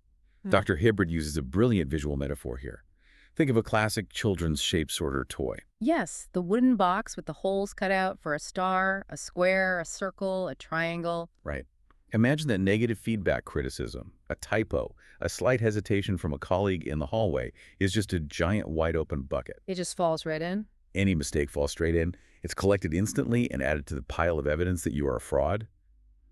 Dr. Hibberd uses a brilliant visual metaphor here. Think of a classic children's shape sorter toy. Yes, the wooden box with the holes cut out for a star, a square, a circle, a triangle. Right. Imagine that negative feedback criticism, a typo, a slight hesitation from a colleague in the hallway is just a giant wide-open bucket. It just falls right in. Any mistake falls straight in. It's collected instantly and added to the pile of evidence that you are a fraud.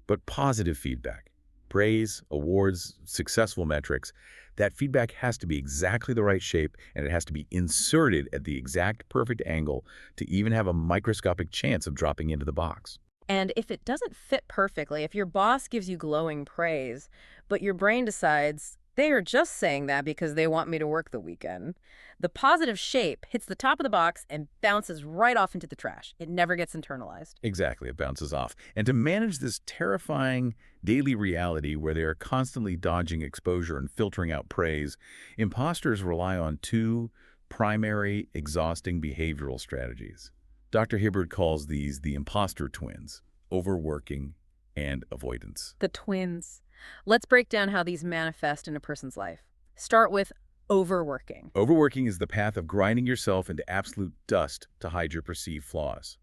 But positive feedback, praise, awards, successful metrics, that feedback has to be exactly the right shape, and it has to be inserted at the exact perfect angle to even have a microscopic chance of dropping into the box. And if it doesn't fit perfectly, if your boss gives you glowing praise, but your brain decides they are just saying that because they want me to work the weekend, the positive shape hits the top of the box and bounces right off into the trash. It never gets internalized. Exactly, it bounces off. And to manage this terrifying daily reality where they are constantly dodging exposure and filtering out praise, imposters rely on two primary, exhausting behavioral strategies. Dr. Hibberd calls these the imposter twins: overworking and avoidance. The twins. Let's break down how these manifest in a person's life. Start with overworking. Overworking is the path of grinding yourself into absolute dust to hide your perceived flaws.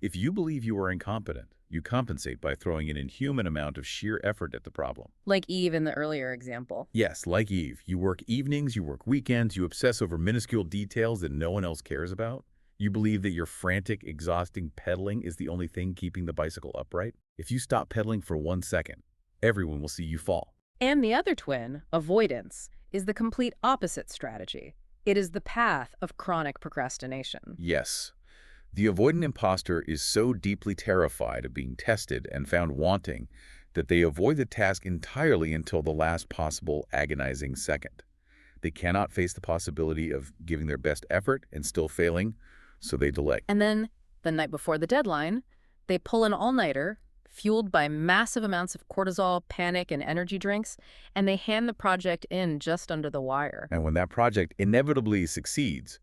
If you believe you are incompetent, you compensate by throwing an inhuman amount of sheer effort at the problem. Like Eve in the earlier example. Yes, like Eve. You work evenings, you work weekends, you obsess over minuscule details that no one else cares about. You believe that your frantic, exhausting pedaling is the only thing keeping the bicycle upright. If you stop pedaling for 1 second, everyone will see you fall. And the other twin, avoidance, is the complete opposite strategy. It is the path of chronic procrastination. Yes. The avoidant imposter is so deeply terrified of being tested and found wanting that they avoid the task entirely until the last possible agonizing second. They cannot face the possibility of giving their best effort and still failing, so they delay. And then, the night before the deadline, they pull an all-nighter, fueled by massive amounts of cortisol, panic, and energy drinks, and they hand the project in just under the wire. And when that project inevitably succeeds,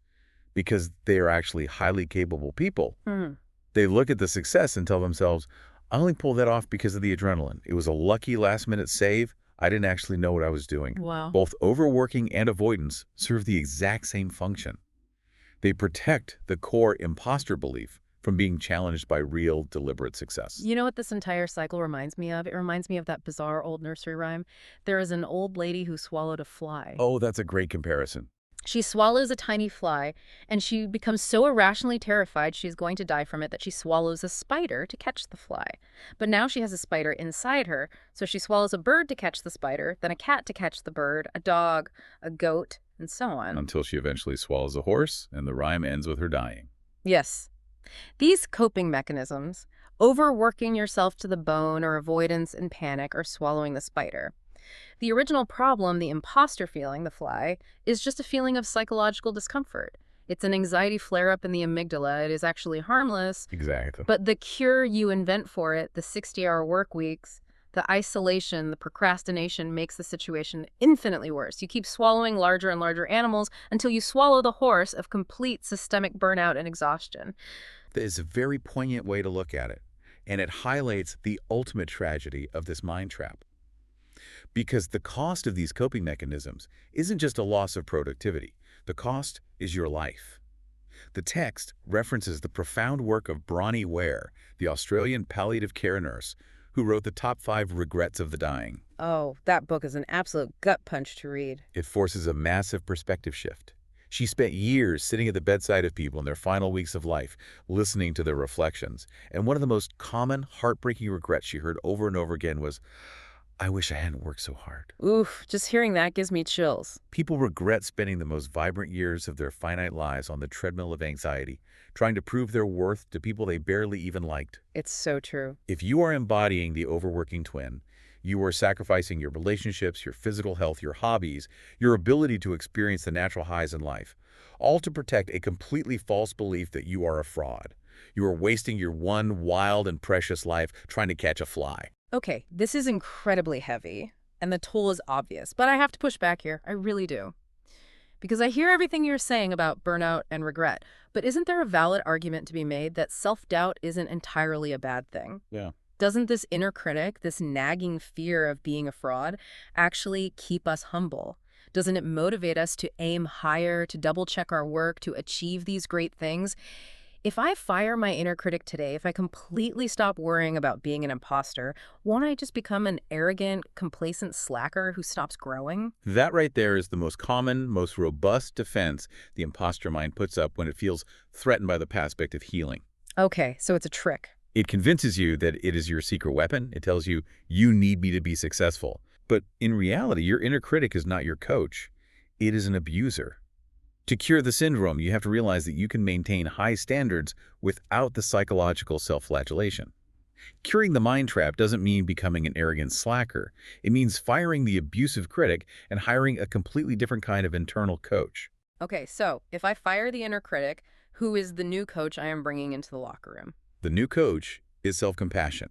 because they are actually highly capable people, Hmm. they look at the success and tell themselves, I only pulled that off because of the adrenaline. It was a lucky last-minute save. I didn't actually know what I was doing. Wow. Both overworking and avoidance serve the exact same function. They protect the core imposter belief from being challenged by real, deliberate success. You know what this entire cycle reminds me of? It reminds me of that bizarre old nursery rhyme. There is an old lady who swallowed a fly. Oh, that's a great comparison. She swallows a tiny fly, and she becomes so irrationally terrified she's going to die from it that she swallows a spider to catch the fly. But now she has a spider inside her, so she swallows a bird to catch the spider, then a cat to catch the bird, a dog, a goat, and so on. Until she eventually swallows a horse, and the rhyme ends with her dying. Yes. These coping mechanisms, overworking yourself to the bone or avoidance and panic or swallowing the spider. The original problem, the imposter feeling, the fly, is just a feeling of psychological discomfort. It's an anxiety flare-up in the amygdala. It is actually harmless, Exactly. but the cure you invent for it, the 60-hour work weeks, the isolation, the procrastination, makes the situation infinitely worse. You keep swallowing larger and larger animals until you swallow the horse of complete systemic burnout and exhaustion. That is a very poignant way to look at it, and it highlights the ultimate tragedy of this mind trap. Because the cost of these coping mechanisms isn't just a loss of productivity. The cost is your life. The text references the profound work of Bronnie Ware, the Australian palliative care nurse, who wrote the top 5 regrets of the dying. Oh, that book is an absolute gut punch to read. It forces a massive perspective shift. She spent years sitting at the bedside of people in their final weeks of life, listening to their reflections. And one of the most common, heartbreaking regrets she heard over and over again was, I wish I hadn't worked so hard. Oof, just hearing that gives me chills. People regret spending the most vibrant years of their finite lives on the treadmill of anxiety, trying to prove their worth to people they barely even liked. It's so true. If you are embodying the overworking twin, you are sacrificing your relationships, your physical health, your hobbies, your ability to experience the natural highs in life, all to protect a completely false belief that you are a fraud. You are wasting your one wild and precious life trying to catch a fly. Okay, this is incredibly heavy, and the toll is obvious, but I have to push back here. I really do. Because I hear everything you're saying about burnout and regret, but isn't there a valid argument to be made that self-doubt isn't entirely a bad thing? Yeah. Doesn't this inner critic, this nagging fear of being a fraud, actually keep us humble? Doesn't it motivate us to aim higher, to double-check our work, to achieve these great things? If I fire my inner critic today, if I completely stop worrying about being an imposter, won't I just become an arrogant, complacent slacker who stops growing? That right there is the most common, most robust defense the imposter mind puts up when it feels threatened by the prospect of healing. Okay, so it's a trick. It convinces you that it is your secret weapon. It tells you, you need me to be successful. But in reality, your inner critic is not your coach. It is an abuser. To cure the syndrome, you have to realize that you can maintain high standards without the psychological self-flagellation. Curing the mind trap doesn't mean becoming an arrogant slacker. It means firing the abusive critic and hiring a completely different kind of internal coach. Okay, so if I fire the inner critic, who is the new coach I am bringing into the locker room? The new coach is self-compassion.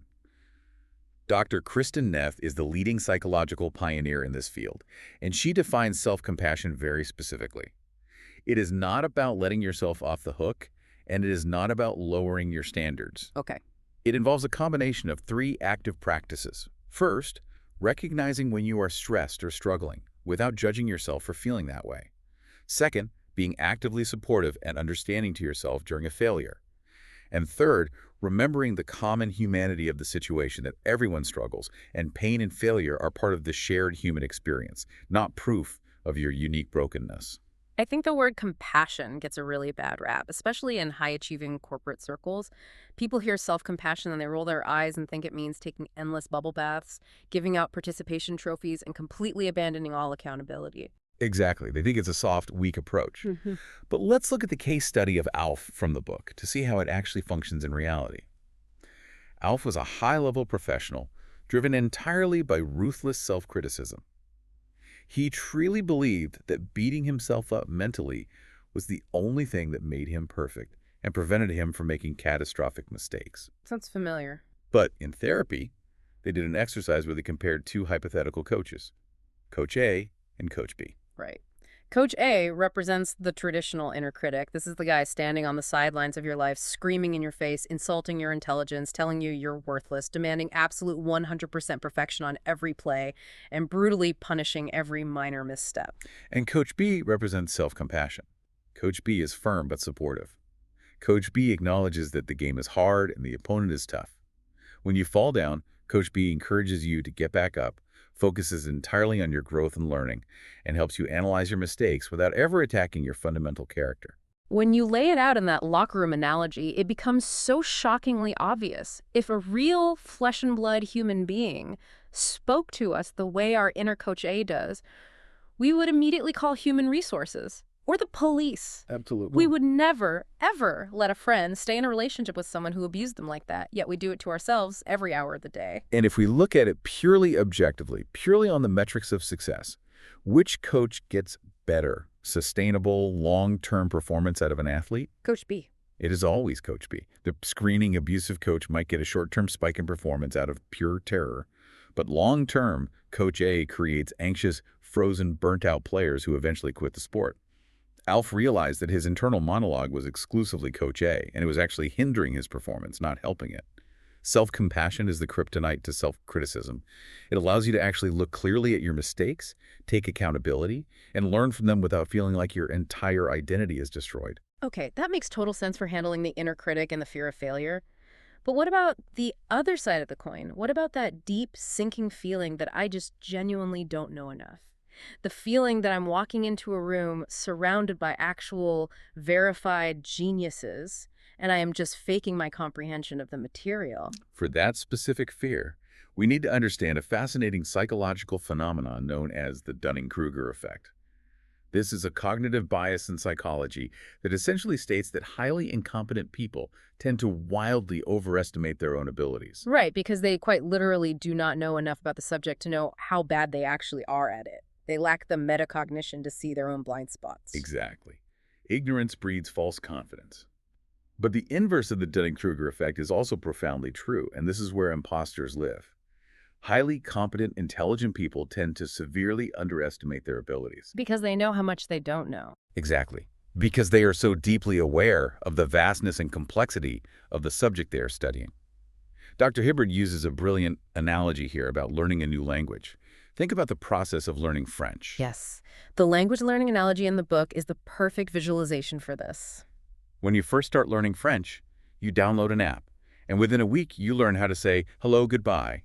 Dr. Kristen Neff is the leading psychological pioneer in this field, and she defines self-compassion very specifically. It is not about letting yourself off the hook, and it is not about lowering your standards. Okay. It involves a combination of 3 active practices. First, recognizing when you are stressed or struggling without judging yourself for feeling that way. Second, being actively supportive and understanding to yourself during a failure. And third, remembering the common humanity of the situation, that everyone struggles, and pain and failure are part of the shared human experience, not proof of your unique brokenness. I think the word compassion gets a really bad rap, especially in high-achieving corporate circles. People hear self-compassion and they roll their eyes and think it means taking endless bubble baths, giving out participation trophies, and completely abandoning all accountability. Exactly. They think it's a soft, weak approach. But let's look at the case study of Alf from the book to see how it actually functions in reality. Alf was a high-level professional, driven entirely by ruthless self-criticism. He truly believed that beating himself up mentally was the only thing that made him perfect and prevented him from making catastrophic mistakes. Sounds familiar. But in therapy, they did an exercise where they compared two hypothetical coaches, Coach A and Coach B. Right. Coach A represents the traditional inner critic. This is the guy standing on the sidelines of your life, screaming in your face, insulting your intelligence, telling you you're worthless, demanding absolute 100% perfection on every play, and brutally punishing every minor misstep. And Coach B represents self-compassion. Coach B is firm but supportive. Coach B acknowledges that the game is hard and the opponent is tough. When you fall down, Coach B encourages you to get back up, focuses entirely on your growth and learning, and helps you analyze your mistakes without ever attacking your fundamental character. When you lay it out in that locker room analogy, it becomes so shockingly obvious. If a real flesh and blood human being spoke to us the way our inner Coach A does, we would immediately call human resources or the police. Absolutely. We would never, ever let a friend stay in a relationship with someone who abused them like that, yet we do it to ourselves every hour of the day. And if we look at it purely objectively, purely on the metrics of success, which coach gets better, sustainable, long-term performance out of an athlete? Coach B. It is always Coach B. The screening, abusive coach might get a short-term spike in performance out of pure terror, but long-term, Coach A creates anxious, frozen, burnt-out players who eventually quit the sport. Alf realized that his internal monologue was exclusively Coach A, and it was actually hindering his performance, not helping it. Self-compassion is the kryptonite to self-criticism. It allows you to actually look clearly at your mistakes, take accountability, and learn from them without feeling like your entire identity is destroyed. Okay, that makes total sense for handling the inner critic and the fear of failure. But what about the other side of the coin? What about that deep, sinking feeling that I just genuinely don't know enough? The feeling that I'm walking into a room surrounded by actual, verified geniuses, and I am just faking my comprehension of the material. For that specific fear, we need to understand a fascinating psychological phenomenon known as the Dunning-Kruger effect. This is a cognitive bias in psychology that essentially states that highly incompetent people tend to wildly overestimate their own abilities. Right, because they quite literally do not know enough about the subject to know how bad they actually are at it. They lack the metacognition to see their own blind spots. Exactly. Ignorance breeds false confidence. But the inverse of the Dunning-Kruger effect is also profoundly true, and this is where imposters live. Highly competent, intelligent people tend to severely underestimate their abilities. Because they know how much they don't know. Exactly. Because they are so deeply aware of the vastness and complexity of the subject they are studying. Dr. Hibberd uses a brilliant analogy here about learning a new language. Think about the process of learning French. Yes. The language learning analogy in the book is the perfect visualization for this. When you first start learning French, you download an app, and within a week you learn how to say hello, goodbye,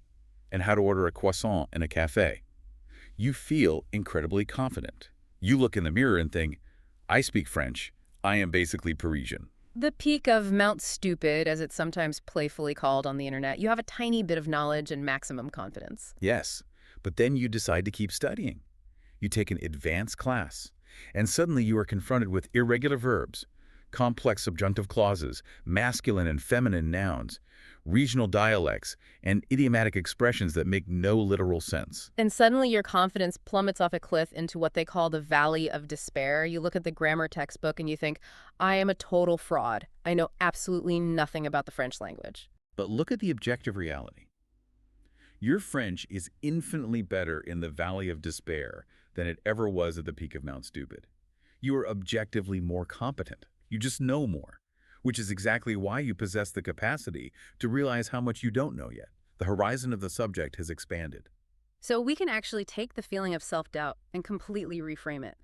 and how to order a croissant in a cafe. You feel incredibly confident. You look in the mirror and think, I speak French. I am basically Parisian. The peak of Mount Stupid, as it's sometimes playfully called on the internet. You have a tiny bit of knowledge and maximum confidence. Yes, but then you decide to keep studying. You take an advanced class, and suddenly you are confronted with irregular verbs, complex subjunctive clauses, masculine and feminine nouns, regional dialects, and idiomatic expressions that make no literal sense. And suddenly your confidence plummets off a cliff into what they call the valley of despair. You look at the grammar textbook and you think, I am a total fraud. I know absolutely nothing about the French language. But look at the objective reality. Your French is infinitely better in the valley of despair than it ever was at the peak of Mount Stupid. You are objectively more competent. You just know more, which is exactly why you possess the capacity to realize how much you don't know yet. The horizon of the subject has expanded. So we can actually take the feeling of self-doubt and completely reframe it.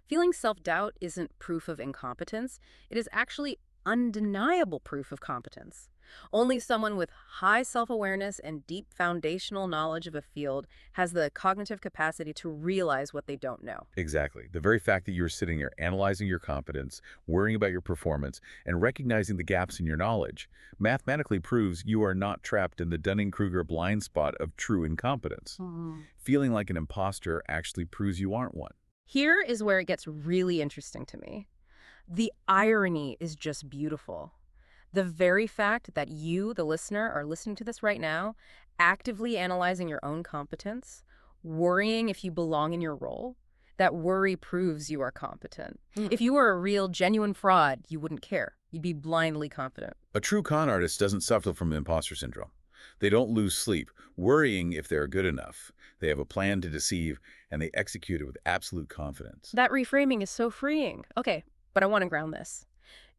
Feeling self-doubt isn't proof of incompetence. It is actually undeniable proof of competence. Only someone with high self-awareness and deep foundational knowledge of a field has the cognitive capacity to realize what they don't know. Exactly. The very fact that you're sitting here analyzing your competence, worrying about your performance, and recognizing the gaps in your knowledge mathematically proves you are not trapped in the Dunning-Kruger blind spot of true incompetence. Feeling like an imposter actually proves you aren't one. Here is where it gets really interesting to me. The irony is just beautiful. The very fact that you, the listener, are listening to this right now, actively analyzing your own competence, worrying if you belong in your role, that worry proves you are competent. If you were a real, genuine fraud, you wouldn't care. You'd be blindly confident. A true con artist doesn't suffer from imposter syndrome. They don't lose sleep, worrying if they're good enough. They have a plan to deceive, and they execute it with absolute confidence. That reframing is so freeing. Okay, but I want to ground this.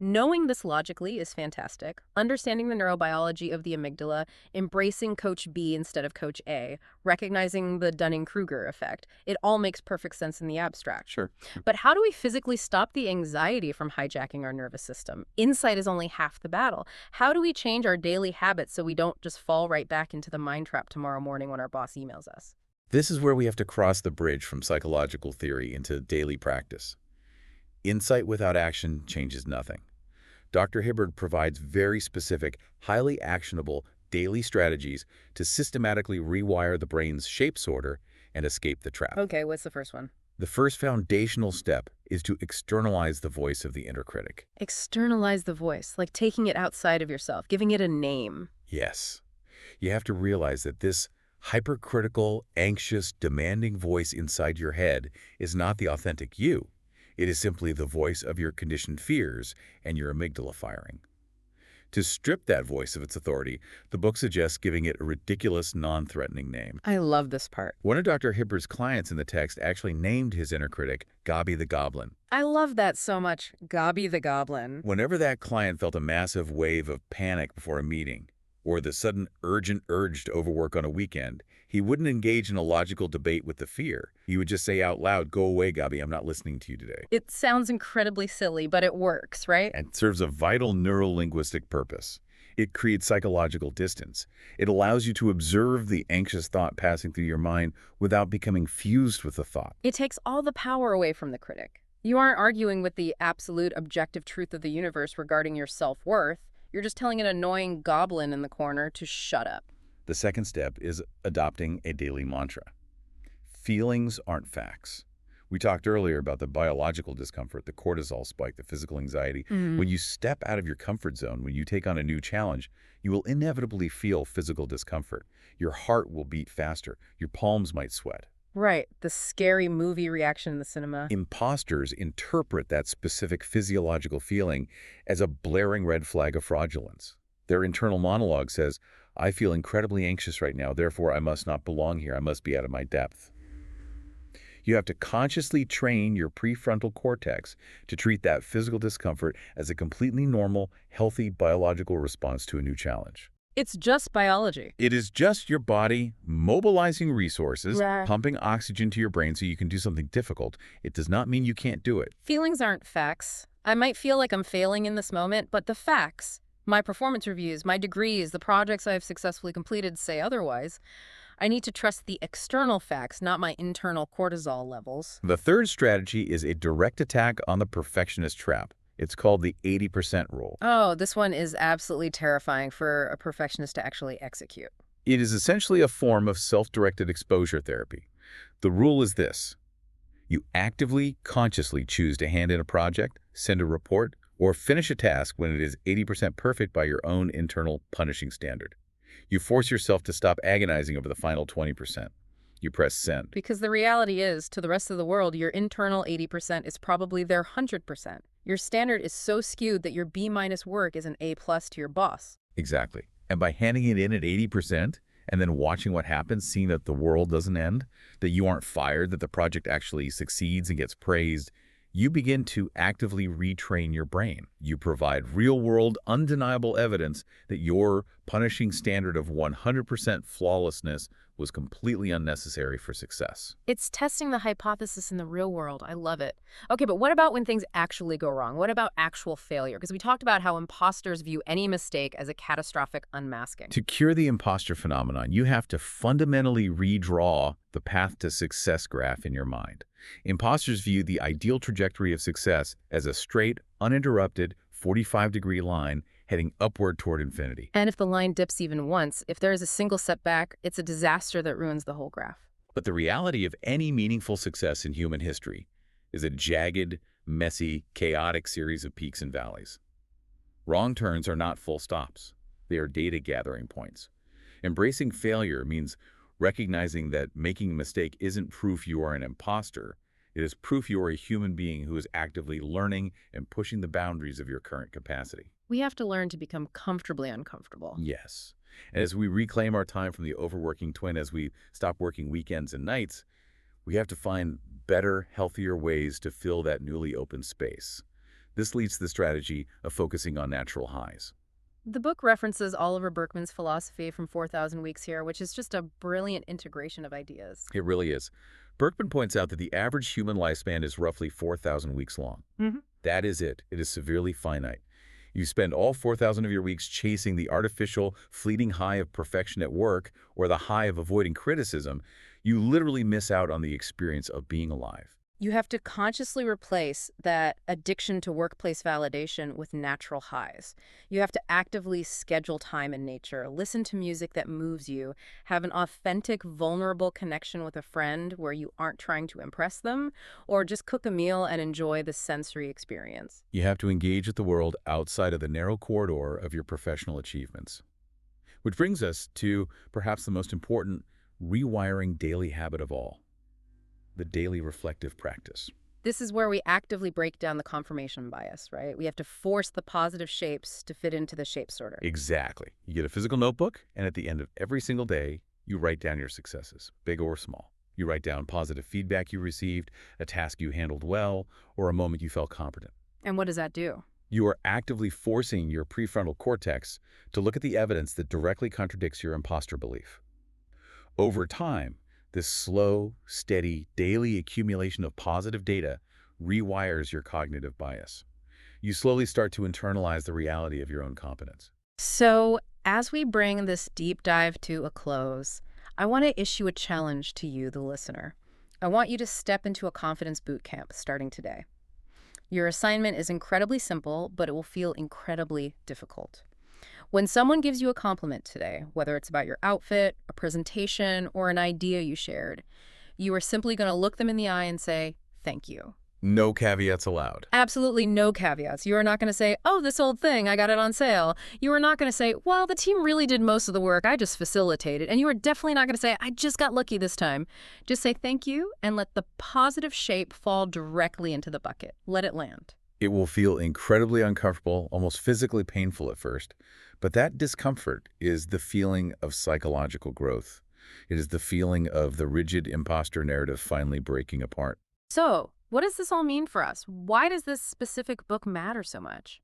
Knowing this logically is fantastic. Understanding the neurobiology of the amygdala, embracing Coach B instead of Coach A, recognizing the Dunning-Kruger effect, it all makes perfect sense in the abstract. Sure. But how do we physically stop the anxiety from hijacking our nervous system? Insight is only half the battle. How do we change our daily habits so we don't just fall right back into the mind trap tomorrow morning when our boss emails us? This is where we have to cross the bridge from psychological theory into daily practice. Insight without action changes nothing. Dr. Hibberd provides very specific, highly actionable daily strategies to systematically rewire the brain's shape sorter and escape the trap. Okay, what's the first one? The first foundational step is to externalize the voice of the inner critic. Externalize the voice, like taking it outside of yourself, giving it a name. Yes. You have to realize that this hypercritical, anxious, demanding voice inside your head is not the authentic you. It is simply the voice of your conditioned fears and your amygdala firing. To strip that voice of its authority, the book suggests giving it a ridiculous, non-threatening name. I love this part. One of Dr. Hibberd's clients in the text actually named his inner critic Gabi the Goblin. I love that so much. Gabi the Goblin. Whenever that client felt a massive wave of panic before a meeting, or the sudden urgent urge to overwork on a weekend, he wouldn't engage in a logical debate with the fear. He would just say out loud, "Go away, Gabi, I'm not listening to you today." It sounds incredibly silly, but it works, right? And serves a vital neurolinguistic purpose. It creates psychological distance. It allows you to observe the anxious thought passing through your mind without becoming fused with the thought. It takes all the power away from the critic. You aren't arguing with the absolute objective truth of the universe regarding your self-worth. You're just telling an annoying goblin in the corner to shut up. The second step is adopting a daily mantra. Feelings aren't facts. We talked earlier about the biological discomfort, the cortisol spike, the physical anxiety. When you step out of your comfort zone, when you take on a new challenge, you will inevitably feel physical discomfort. Your heart will beat faster. Your palms might sweat. Right, the scary movie reaction in the cinema. Imposters interpret that specific physiological feeling as a blaring red flag of fraudulence. Their internal monologue says, "I feel incredibly anxious right now, therefore I must not belong here, I must be out of my depth." You have to consciously train your prefrontal cortex to treat that physical discomfort as a completely normal, healthy biological response to a new challenge. It's just biology. It is just your body mobilizing resources, Right. pumping oxygen to your brain so you can do something difficult. It does not mean you can't do it. Feelings aren't facts. I might feel like I'm failing in this moment, but the facts, my performance reviews, my degrees, the projects I've successfully completed say otherwise. I need to trust the external facts, not my internal cortisol levels. The third strategy is a direct attack on the perfectionist trap. It's called the 80% rule. Oh, this one is absolutely terrifying for a perfectionist to actually execute. It is essentially a form of self-directed exposure therapy. The rule is this: you actively, consciously choose to hand in a project, send a report, or finish a task when it is 80% perfect by your own internal punishing standard. You force yourself to stop agonizing over the final 20%. You press send. Because the reality is, to the rest of the world, your internal 80% is probably their 100%. Your standard is so skewed that your B- work is an A+ to your boss. Exactly. And by handing it in at 80% and then watching what happens, seeing that the world doesn't end, that you aren't fired, that the project actually succeeds and gets praised, you begin to actively retrain your brain. You provide real-world, undeniable evidence that your punishing standard of 100% flawlessness was completely unnecessary for success. It's testing the hypothesis in the real world. I love it. Okay, but what about when things actually go wrong? What about actual failure? Because we talked about how imposters view any mistake as a catastrophic unmasking. To cure the imposter phenomenon, you have to fundamentally redraw the path to success graph in your mind. Imposters view the ideal trajectory of success as a straight, uninterrupted, 45-degree line heading upward toward infinity. And if the line dips even once, if there is a single setback, it's a disaster that ruins the whole graph. But the reality of any meaningful success in human history is a jagged, messy, chaotic series of peaks and valleys. Wrong turns are not full stops. They are data gathering points. Embracing failure means recognizing that making a mistake isn't proof you are an imposter. It is proof you are a human being who is actively learning and pushing the boundaries of your current capacity. We have to learn to become comfortably uncomfortable. Yes. And as we reclaim our time from the overworking twin, as we stop working weekends and nights, we have to find better, healthier ways to fill that newly opened space. This leads to the strategy of focusing on natural highs. The book references Oliver Burkeman's philosophy from 4,000 Weeks here, which is just a brilliant integration of ideas. It really is. Berkman points out that the average human lifespan is roughly 4,000 weeks long. That is it. It is severely finite. You spend all 4,000 of your weeks chasing the artificial, fleeting high of perfection at work or the high of avoiding criticism. You literally miss out on the experience of being alive. You have to consciously replace that addiction to workplace validation with natural highs. You have to actively schedule time in nature, listen to music that moves you, have an authentic, vulnerable connection with a friend where you aren't trying to impress them, or just cook a meal and enjoy the sensory experience. You have to engage with the world outside of the narrow corridor of your professional achievements. Which brings us to perhaps the most important rewiring daily habit of all, the daily reflective practice. This is where we actively break down the confirmation bias, right? We have to force the positive shapes to fit into the shape sorter. Exactly. You get a physical notebook, and at the end of every single day, you write down your successes, big or small. You write down positive feedback you received, a task you handled well, or a moment you felt competent. And what does that do? You are actively forcing your prefrontal cortex to look at the evidence that directly contradicts your imposter belief. Over time, this slow, steady, daily accumulation of positive data rewires your cognitive bias. You slowly start to internalize the reality of your own competence. So, as we bring this deep dive to a close, I want to issue a challenge to you, the listener. I want you to step into a confidence boot camp starting today. Your assignment is incredibly simple, but it will feel incredibly difficult. When someone gives you a compliment today, whether it's about your outfit, a presentation, or an idea you shared, you are simply going to look them in the eye and say, thank you. No caveats allowed. Absolutely no caveats. You are not going to say, oh, this old thing, I got it on sale. You are not going to say, well, the team really did most of the work, I just facilitated. And you are definitely not going to say, I just got lucky this time. Just say thank you and let the positive shape fall directly into the bucket. Let it land. It will feel incredibly uncomfortable, almost physically painful at first, but that discomfort is the feeling of psychological growth. It is the feeling of the rigid imposter narrative finally breaking apart. So, what does this all mean for us? Why does this specific book matter so much?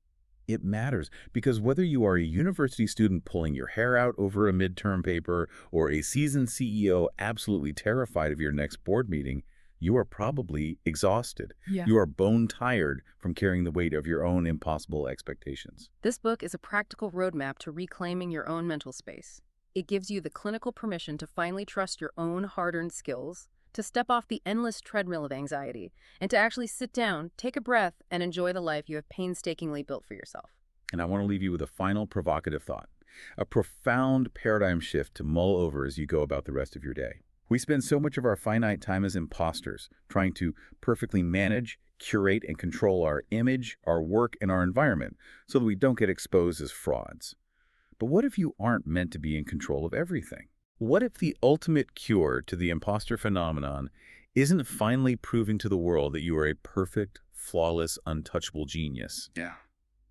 It matters because whether you are a university student pulling your hair out over a midterm paper or a seasoned CEO absolutely terrified of your next board meeting, you are probably exhausted. Yeah. You are bone tired from carrying the weight of your own impossible expectations. This book is a practical roadmap to reclaiming your own mental space. It gives you the clinical permission to finally trust your own hard-earned skills, to step off the endless treadmill of anxiety, and to actually sit down, take a breath, and enjoy the life you have painstakingly built for yourself. And I want to leave you with a final provocative thought, a profound paradigm shift to mull over as you go about the rest of your day. We spend so much of our finite time as imposters, trying to perfectly manage, curate, and control our image, our work, and our environment so that we don't get exposed as frauds. But what if you aren't meant to be in control of everything? What if the ultimate cure to the imposter phenomenon isn't finally proving to the world that you are a perfect, flawless, untouchable genius? Yeah.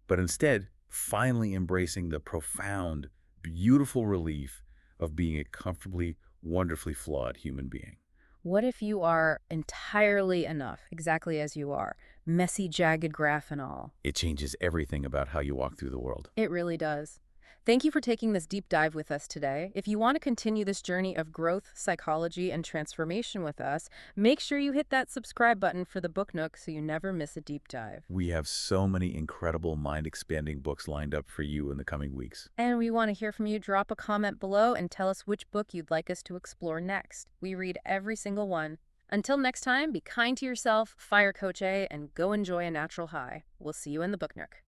But instead, finally embracing the profound, beautiful relief of being a comfortably, wonderfully flawed human being. What if you are entirely enough, exactly as you are, messy, jagged graph and all? It changes everything about how you walk through the world. It really does. Thank you for taking this deep dive with us today. If you want to continue this journey of growth, psychology, and transformation with us, make sure you hit that subscribe button for the Book Nook so you never miss a deep dive. We have so many incredible mind-expanding books lined up for you in the coming weeks. And we want to hear from you. Drop a comment below and tell us which book you'd like us to explore next. We read every single one. Until next time, be kind to yourself, fire Coach A, and go enjoy a natural high. We'll see you in the Book Nook.